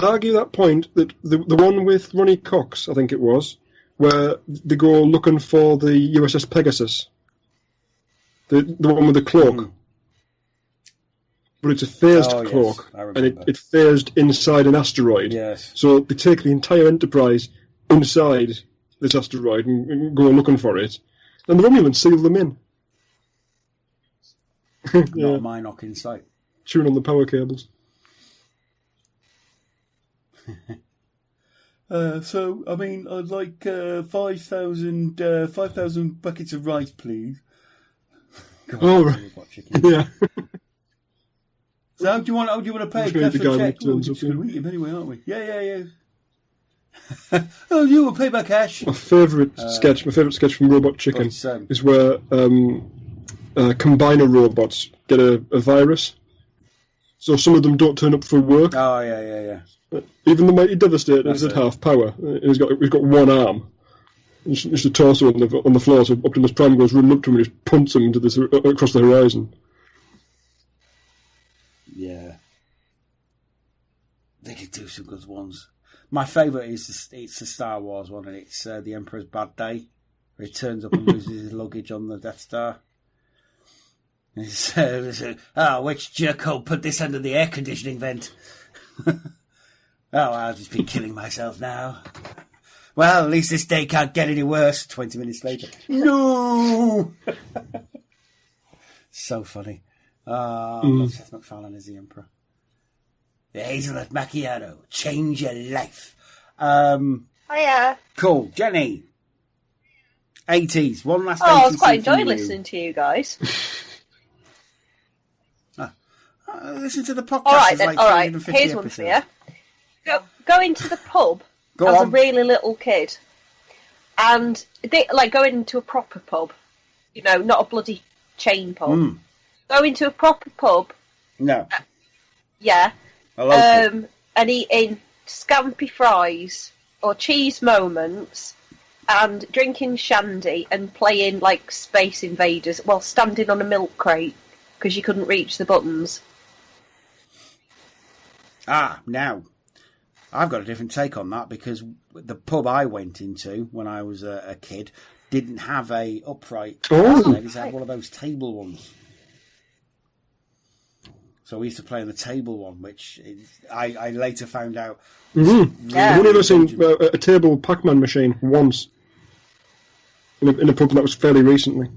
argue that point that the one with Ronnie Cox, I think it was, where they go looking for the USS Pegasus, the one with the cloak. But it's a phased cloak, and it phased inside an asteroid. Yes. So they take the entire Enterprise inside this asteroid and go looking for it. And the Romulans seal them in. Not a Minoc in sight. Tune on the power cables. So, I mean, I'd like 5,000 buckets of rice, please. Right. Yeah. So how do you want to pay? Cash or check? We're just going to eat him anyway, aren't we? Yeah. Oh, you will pay by cash. My favourite sketch from Robot Chicken is where combiner robots get a virus, so some of them don't turn up for work. Oh, yeah. Even the mighty Devastator is at half power. He's got one arm. Just a torso on the floor, so Optimus Prime goes running up to him and just punts him into across the horizon. Yeah. They did do some good ones. My favourite is it's the Star Wars one, and it's The Emperor's Bad Day, where he turns up and loses his luggage on the Death Star. And he says, which jerkhole put this under the air conditioning vent? I'll just be killing myself now. Well, at least this day can't get any worse. 20 minutes later. No! So funny. Seth MacFarlane is the Emperor. The hazelnut macchiato. Change your life. Hiya. Cool. Jenny. 80s. One last 80s. I was quite enjoying listening to you guys. Listen to the podcast. All right, then. Like All right. Here's episodes. one for you. Going to the pub Go as on. a really little kid, and going into a proper pub, not a bloody chain pub. Going to a proper pub. No. Yeah. And eating scampi fries or cheese moments, and drinking shandy and playing like Space Invaders while standing on a milk crate because you couldn't reach the buttons. Now, I've got a different take on that because the pub I went into when I was a kid didn't have a upright. They just had one of those table ones. So we used to play on the table one, which I later found out. Mm-hmm. I've only ever seen a table Pac-Man machine once in a pub that was fairly recently.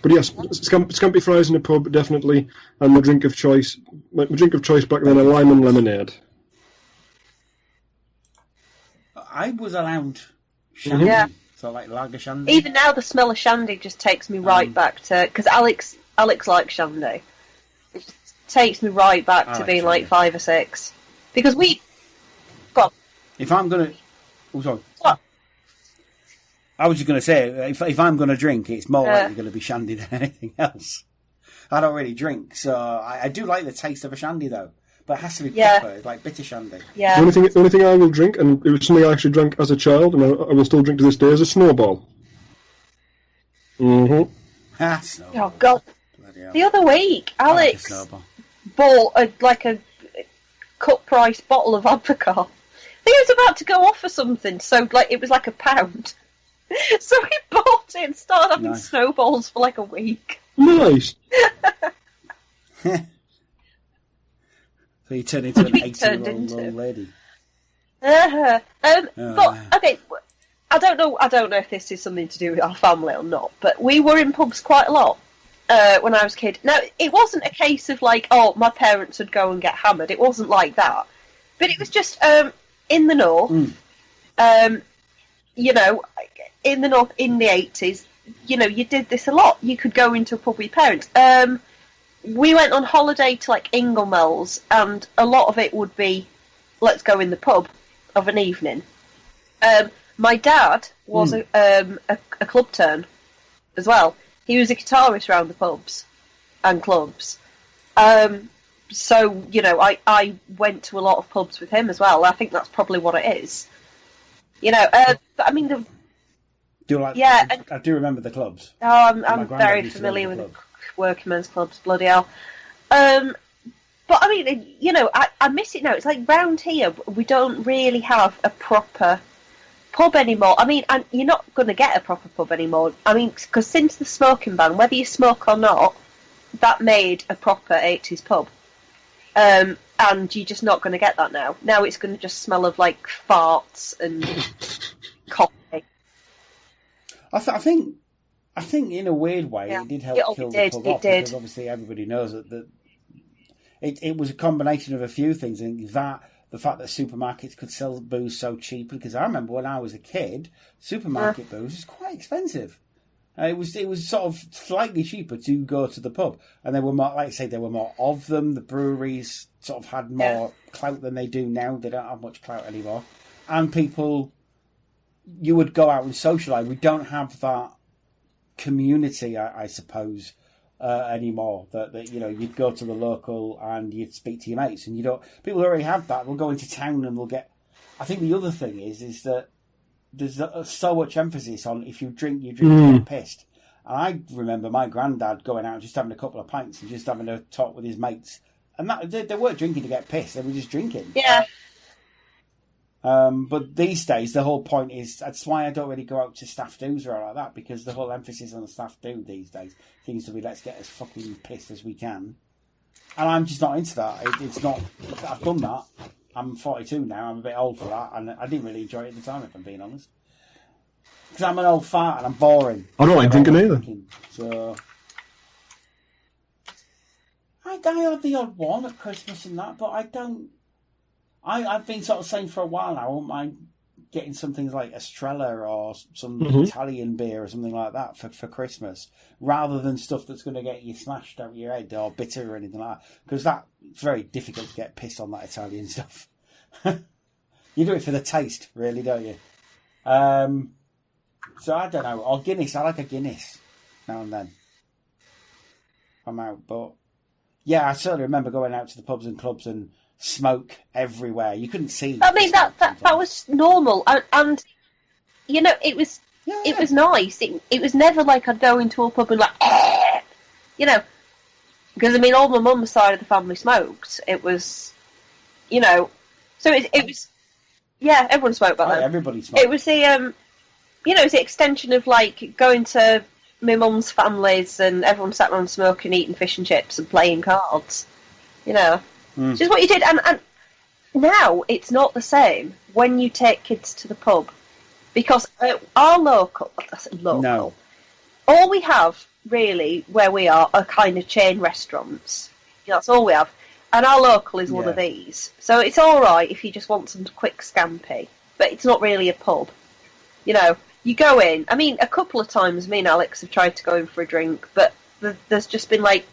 But yes, scampi fries in a pub, definitely, and my drink of choice. My drink of choice back then, a lime and lemonade. I was allowed shandy, so like lager shandy. Even now, the smell of shandy just takes me right back to because Alex likes shandy. It just takes me right back to being like 5 or 6 because we. Got. If I'm gonna, sorry. What? I was just going to say, if I'm going to drink, it's more likely going to be shandy than anything else. I don't really drink, so I do like the taste of a shandy, though. But it has to be proper, it's like bitter shandy. Yeah. The only thing I will drink, and it was something I actually drank as a child, and I will still drink to this day, is a snowball. Mm-hmm. Snowball. Oh, God. The other week, Alex bought a cut-price bottle of Advocate. I think it was about to go off or something, so it was like £1. So he bought it and started having snowballs for like a week. Nice. So you turn into an 80-year-old old lady. But okay, I don't know if this is something to do with our family or not. But we were in pubs quite a lot when I was a kid. Now it wasn't a case of like, my parents would go and get hammered. It wasn't like that. But it was just in the north. In the north in the 80s, you did this a lot. You could go into a pub with your parents. We went on holiday to like Inglemells, and a lot of it would be, let's go in the pub of an evening. My dad was a club turn as well. He was a guitarist around the pubs and clubs. So, I went to a lot of pubs with him as well. I think that's probably what it is. But I mean, I do remember the clubs. Oh, I'm very familiar with the working men's clubs, bloody hell. But I mean, I miss it now. It's like round here, we don't really have a proper pub anymore. I mean, and you're not going to get a proper pub anymore. I mean, because since the smoking ban, whether you smoke or not, that made a proper 80s pub. And you're just not going to get that now. Now it's going to just smell of like farts and coffee. I think in a weird way it did help kill the pub off because obviously everybody knows that it was a combination of a few things, and that the fact that supermarkets could sell booze so cheaply. Because I remember when I was a kid, supermarket booze was quite expensive. It was sort of slightly cheaper to go to the pub, and there were more, like I say, there were more of them. The breweries sort of had more clout than they do now. They don't have much clout anymore, and people, you would go out and socialise. We don't have that community, I suppose, anymore. That you'd go to the local and you'd speak to your mates, and you don't. People already have that. They'll go into town and they'll get. I think the other thing is that there's so much emphasis on if you drink to get pissed. And I remember my granddad going out and just having a couple of pints and just having a talk with his mates. And that they weren't drinking to get pissed, they were just drinking. Yeah. But these days, the whole point is, that's why I don't really go out to staff do's or like that, because the whole emphasis on the staff do these days seems to be, let's get as fucking pissed as we can. And I'm just not into that. It's not, I've done that. I'm 42 now, I'm a bit old for that, and I didn't really enjoy it at the time, if I'm being honest. Because I'm an old fart and I'm boring. I don't like drinking either. So I had the odd one at Christmas and that, but I don't. I've been sort of saying for a while now, I won't mind getting some things like Estrella or some Italian beer or something like that for Christmas, rather than stuff that's going to get you smashed out of your head or bitter or anything like that. Because it's very difficult to get pissed on that Italian stuff. You do it for the taste, really, don't you? So I don't know. Or Guinness. I like a Guinness now and then. I'm out, but yeah, I certainly remember going out to the pubs and clubs and smoke everywhere. You couldn't see. I mean, that was normal, and it was nice. It was never like I'd go into a pub and because I mean, all my mum's side of the family smoked. It was, so it was, yeah, everyone smoked back then. Everybody smoked. It was the it was the extension of like going to my mum's families and everyone sat around smoking, eating fish and chips and playing cards. Which is what you did. And now it's not the same when you take kids to the pub. Because our local, no. All we have really where we are kind of chain restaurants. That's all we have. And our local is one of these. So it's all right if you just want some quick scampi. But it's not really a pub. You go in. I mean, a couple of times me and Alex have tried to go in for a drink, but there's just been like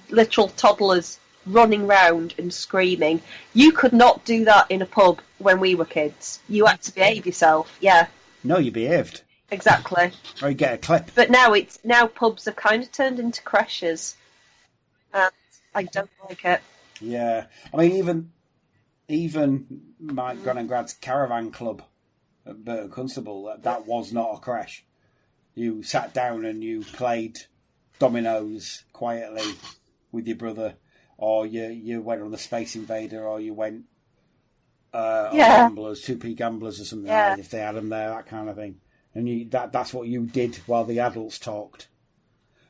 little toddlers running round and screaming. You could not do that in a pub when we were kids. You had to behave yourself. Yeah. No, you behaved. Exactly. Or you get a clip. But now pubs have kind of turned into creches, and I don't like it. Yeah, I mean, even my gran and grad's caravan club at Burton Constable, that was not a crash. You sat down and you played dominoes quietly with your brother, or you went on the Space Invader, or you went on Gamblers, 2p Gamblers or something like that, if they had them there, that kind of thing. And that's what you did while the adults talked.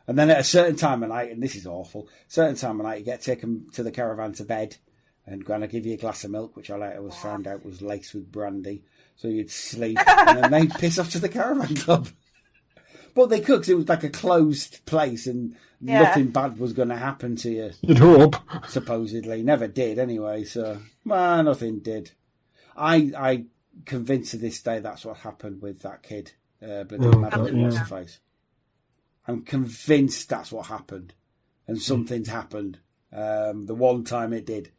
And then at a certain time of night, and this is awful, certain time of night you get taken to the caravan to bed, and Gran would give you a glass of milk, which I later found out was laced with brandy. So you'd sleep, and then they'd piss off to the caravan club. But they could, because it was like a closed place, and nothing bad was going to happen to you. You'd hope. Supposedly. Never did, anyway, so... Well, nothing did. I convinced to this day that's what happened with that kid. What's his face? I'm convinced that's what happened. And something's happened. The one time it did.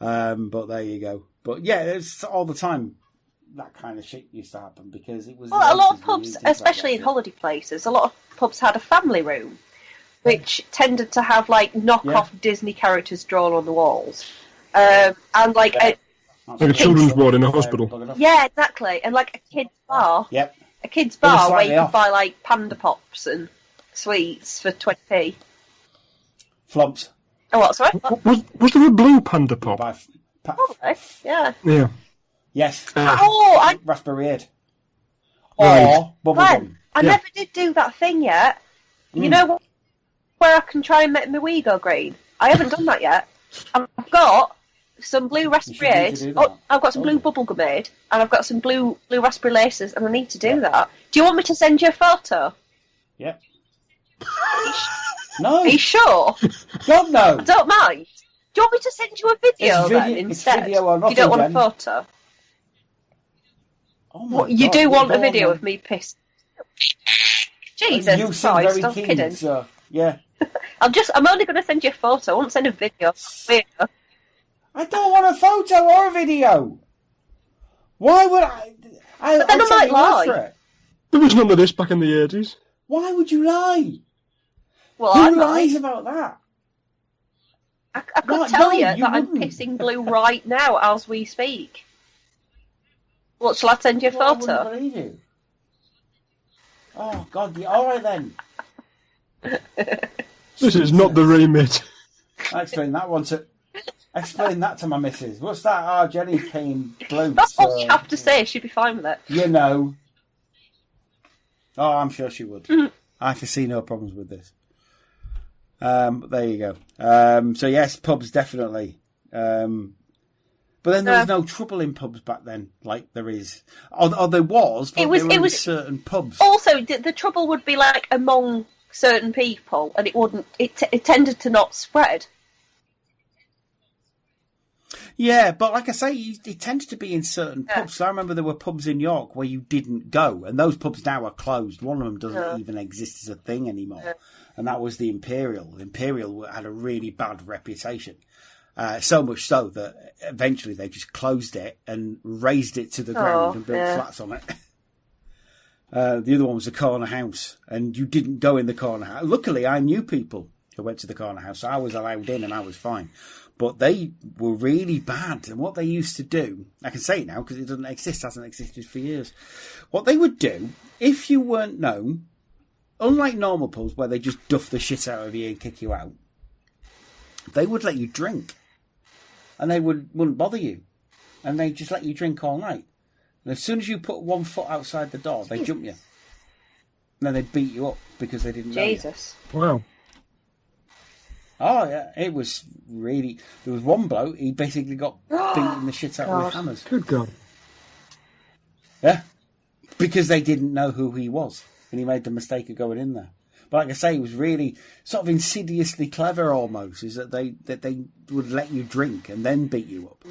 But there you go. But yeah, it's all the time that kind of shit used to happen, because it was... Well, a lot of pubs, especially in holiday places, a lot of pubs had a family room, which tended to have like knockoff Disney characters drawn on the walls. And like a children's ward in a hospital. Yeah, exactly. And like a kid's bar. Yep. A kid's bar where you could buy like Panda Pops and sweets for 20p. Flumps. Oh, what, sorry? Was there a blue Panda Pop? Probably, yeah. Yeah. Yes. Oh, Raspberry Ed. Right. Or bubblegum. I never did do that thing yet. You know where I can try and make my wee go green? I haven't done that yet. I've got some blue raspberry Ed. I've got some blue bubblegum Ed, and I've got some blue raspberry laces, and I need to do that. Do you want me to send you a photo? Yep. No. Are you sure? God, no. I don't mind. Do you want me to send you a video then instead? Video or nothing, you don't want Jen. a photo? Oh my you God, do want a video of me pissed? Jesus you seem Christ, very I'm keen, kidding. So, yeah. I'm only going to send you a photo. I won't send a video. I don't want a photo or a video. Why would I? But then I might lie. There was none of this back in the 80s. Why would you lie? Well, Who I lies might. about that? I could What? tell No, you you that I'm wouldn't. pissing blue right now as we speak. What, shall I send you a Well, I wouldn't photo? believe you. Oh, God. All right, then. This is not the remit. I explained that to my missus. What's that? Oh, Jenny's peeing blue. That's what you have to say. She'd be fine with it. You know. Oh, I'm sure she would. I foresee no problems with this. There you go. So yes, pubs definitely. But then there was no trouble in pubs back then, like there is. Or there was, but there was certain pubs. Also, the trouble would be like among certain people, and it wouldn't. It tended to not spread. Yeah, but like I say, it tended to be in certain pubs. So I remember there were pubs in York where you didn't go, and those pubs now are closed. One of them doesn't even exist as a thing anymore, and that was the Imperial. The Imperial had a really bad reputation, so much so that eventually they just closed it and razed it to the ground and built flats on it. The other one was the corner house, and you didn't go in the corner house. Luckily, I knew people who went to the corner house, so I was allowed in and I was fine. But they were really bad. And what they used to do, I can say it now because it doesn't exist, hasn't existed for years. What they would do, if you weren't known, unlike normal pubs where they just duff the shit out of you and kick you out, they would let you drink. And they wouldn't bother you. And they'd just let you drink all night. And as soon as you put one foot outside the door, they'd jump you. And then they'd beat you up because they didn't know you. Jesus. Wow. Oh, yeah, it was really... There was one bloke, he basically got beaten the shit out with hammers. Good God. Yeah, because they didn't know who he was. And he made the mistake of going in there. But like I say, it was really sort of insidiously clever almost, is that they would let you drink and then beat you up.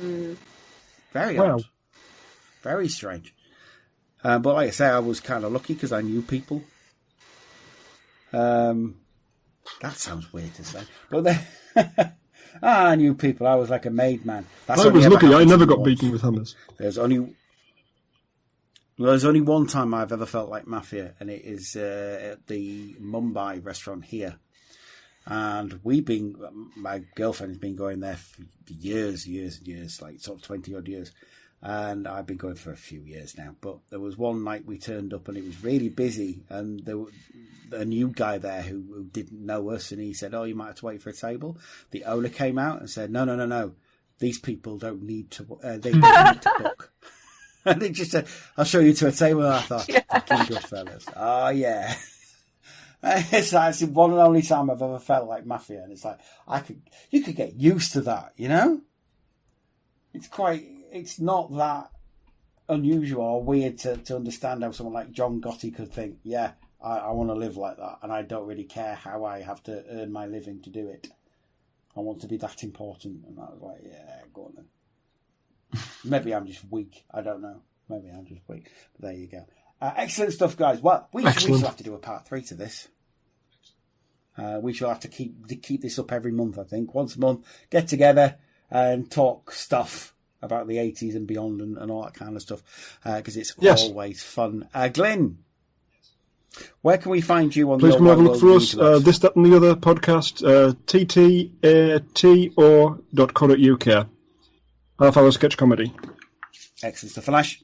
Very odd. Very strange. But like I say, I was kind of lucky because I knew people. That sounds weird to say. But then, I knew people. I was like a made man. I was lucky. I never got beaten with hammers. There's only one time I've ever felt like mafia, and it is at the Mumbai restaurant here. And my girlfriend has been going there for years, like sort of 20 odd years. And I've been going for a few years now. But there was one night we turned up and it was really busy. And there was a new guy there who didn't know us. And he said, oh, you might have to wait for a table. The owner came out and said, no. These people don't need to, they don't need to book. And he just said, I'll show you to a table. And I thought, fucking good fellas. Oh, yeah. It's the one and only time I've ever felt like mafia. And it's like, you could get used to that, you know? It's not that unusual or weird to understand how someone like John Gotti could think, yeah, I want to live like that, and I don't really care how I have to earn my living to do it. I want to be that important. And I was like, yeah, go on then. Maybe I'm just weak. I don't know. Maybe I'm just weak. But there you go. Excellent stuff, guys. Well, we shall have to do a part 3 to this. We shall have to keep this up every month, I think. Once a month, get together and talk stuff about the 80s and beyond and all that kind of stuff, because it's always fun. Glyn, where can we find you on Please the come have a look for us. This, that and the other podcast, ttat.co.uk. Half-hour sketch comedy. Excellent stuff. Flash.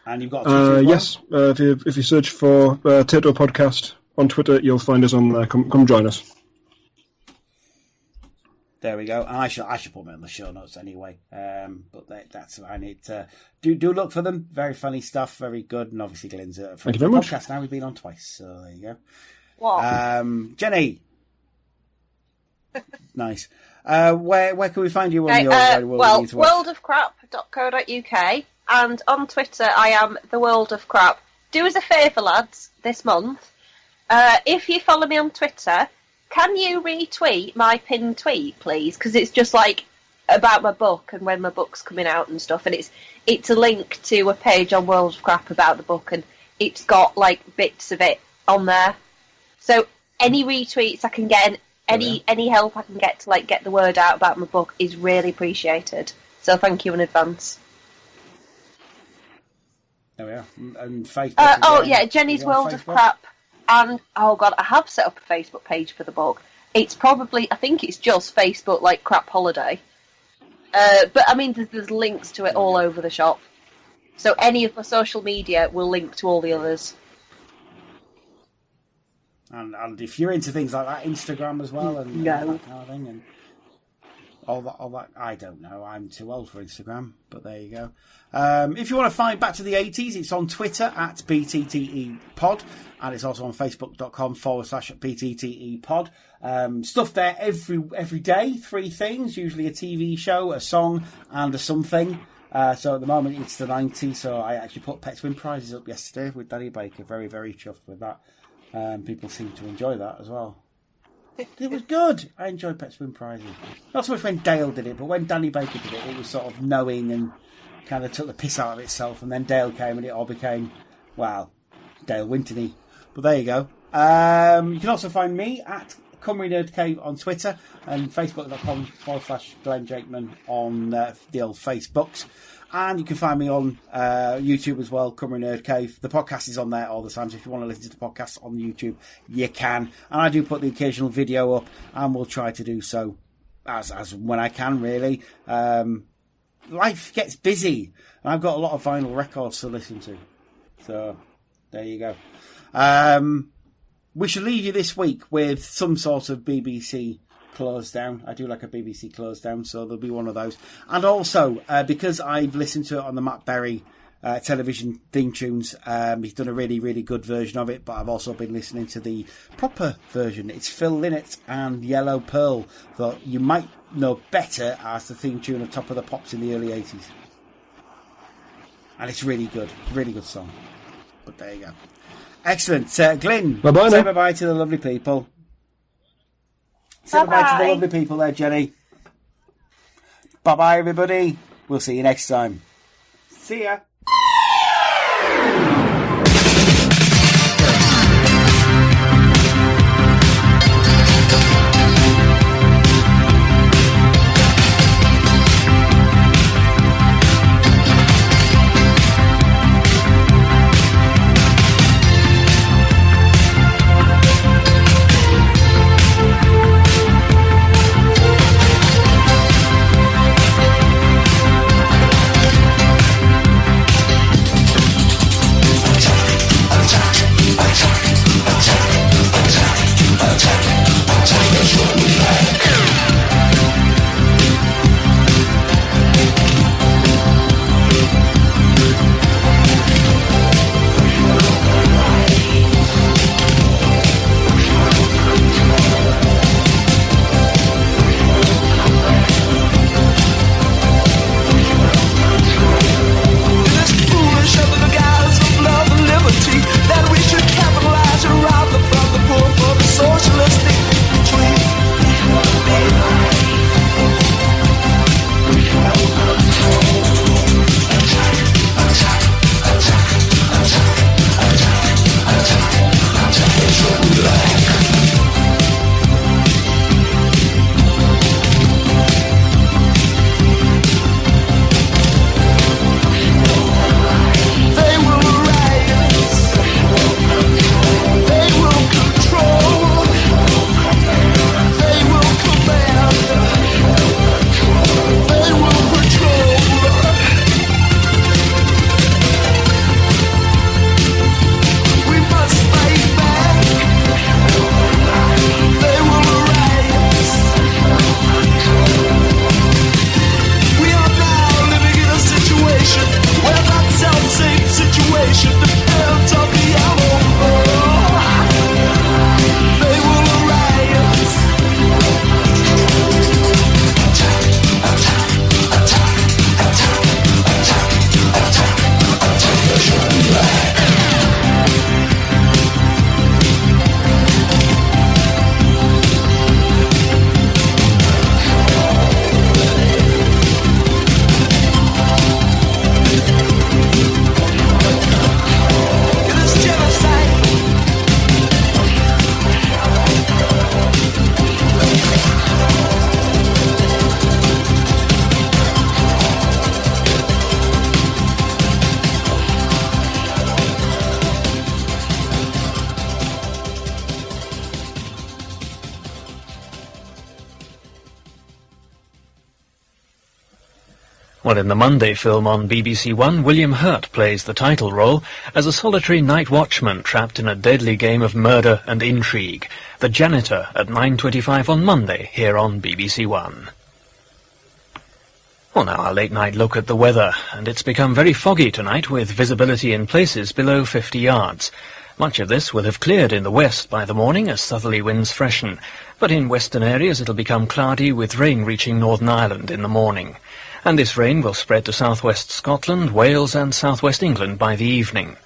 And you've got a Twitter as well? Yes, if you search for Tato Podcast on Twitter, you'll find us on there. Come join us. There we go. And I should put them in the show notes anyway. But that's I need to do look for them. Very funny stuff. Very good. And obviously Glyn's a Thank you very much. podcast now. We've been on twice. So there you go. What? Jenny. Nice. Where can we find you on your well, worldofcrap.co.uk, and on Twitter I am the World of Crap. Do us a favour, lads, this month. If you follow me on Twitter, can you retweet my pinned tweet, please? Because it's just like about my book and when my book's coming out and stuff, and it's a link to a page on World of Crap about the book, and it's got like bits of it on there. So any retweets I can get, any help I can get to like get the word out about my book is really appreciated. So thank you in advance. There we are. And Facebook. Jenny's World of Crap And, oh God, I have set up a Facebook page for the book. It's probably, I think it's just Facebook, like Crap Holiday. But, I mean, there's links to it all over the shop. So any of the social media will link to all the others. And if you're into things like that, Instagram as well, and that kind of thing, and all that, I don't know. I'm too old for Instagram, but there you go. If you want to find Back to the 80s, it's on Twitter at BTTEpod, and it's also on Facebook.com/BTTEpod. Stuff there every day, 3 things, usually a TV show, a song, and a something. So at the moment it's the 90s, so I actually put Pets Win Prizes up yesterday with Danny Baker. Very, very chuffed with that. People seem to enjoy that as well. It was good. I enjoyed Pets Win Prizes. Not so much when Dale did it, but when Danny Baker did it, it was sort of knowing and kind of took the piss out of itself. And then Dale came and it all became, well, Dale Wintoney. But there you go. You can also find me at Cymru Nerd Cave on Twitter and Facebook.com/Glenn Jakeman on the old Facebooks. And you can find me on YouTube as well, Cymru Nerd Cave. The podcast is on there all the time, so if you want to listen to the podcast on YouTube, you can. And I do put the occasional video up, and we'll try to do so as when I can, really. Life gets busy, and I've got a lot of vinyl records to listen to. So, there you go. We should leave you this week with some sort of BBC close down. I do like a BBC close down, so there'll be one of those. And also, because I've listened to it on the Matt Berry television theme tunes, he's done a really, really good version of it, but I've also been listening to the proper version. It's Phil Lynott and Yellow Pearl, that you might know better as the theme tune of Top of the Pops in the early 80s. And it's really good. Really good song. But there you go. Excellent. Glyn, bye-bye say now. bye-bye to the lovely people. Say bye-bye to the lovely people there, Jenny. Bye-bye, everybody. We'll see you next time. See ya. Well, in the Monday film on BBC One, William Hurt plays the title role as a solitary night watchman trapped in a deadly game of murder and intrigue. The Janitor at 9:25 on Monday, here on BBC One. Well, now our late-night look at the weather, and it's become very foggy tonight with visibility in places below 50 yards. Much of this will have cleared in the west by the morning as southerly winds freshen, but in western areas it'll become cloudy with rain reaching Northern Ireland in the morning. And this rain will spread to southwest Scotland, Wales and southwest England by the evening.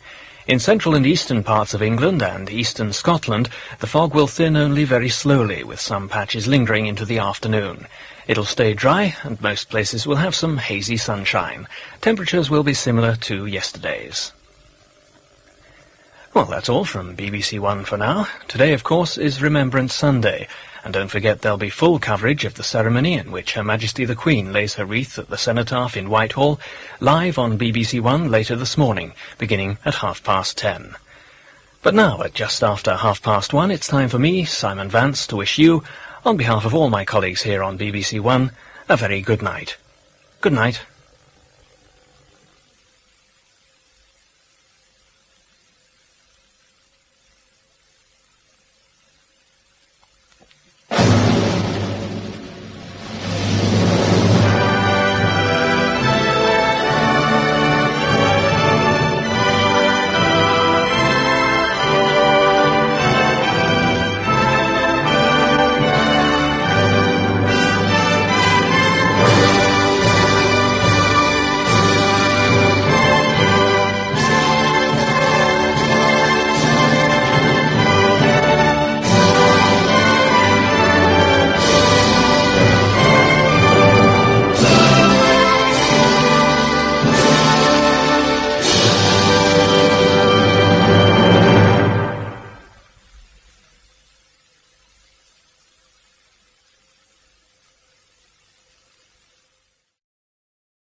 In central and eastern parts of England and eastern Scotland, the fog will thin only very slowly, with some patches lingering into the afternoon. It'll stay dry, and most places will have some hazy sunshine. Temperatures will be similar to yesterday's. Well, that's all from BBC One for now. Today, of course, is Remembrance Sunday. And don't forget there'll be full coverage of the ceremony in which Her Majesty the Queen lays her wreath at the Cenotaph in Whitehall, live on BBC One later this morning, beginning at 10:30. But now, at just after 1:30, it's time for me, Simon Vance, to wish you, on behalf of all my colleagues here on BBC One, a very good night. Good night.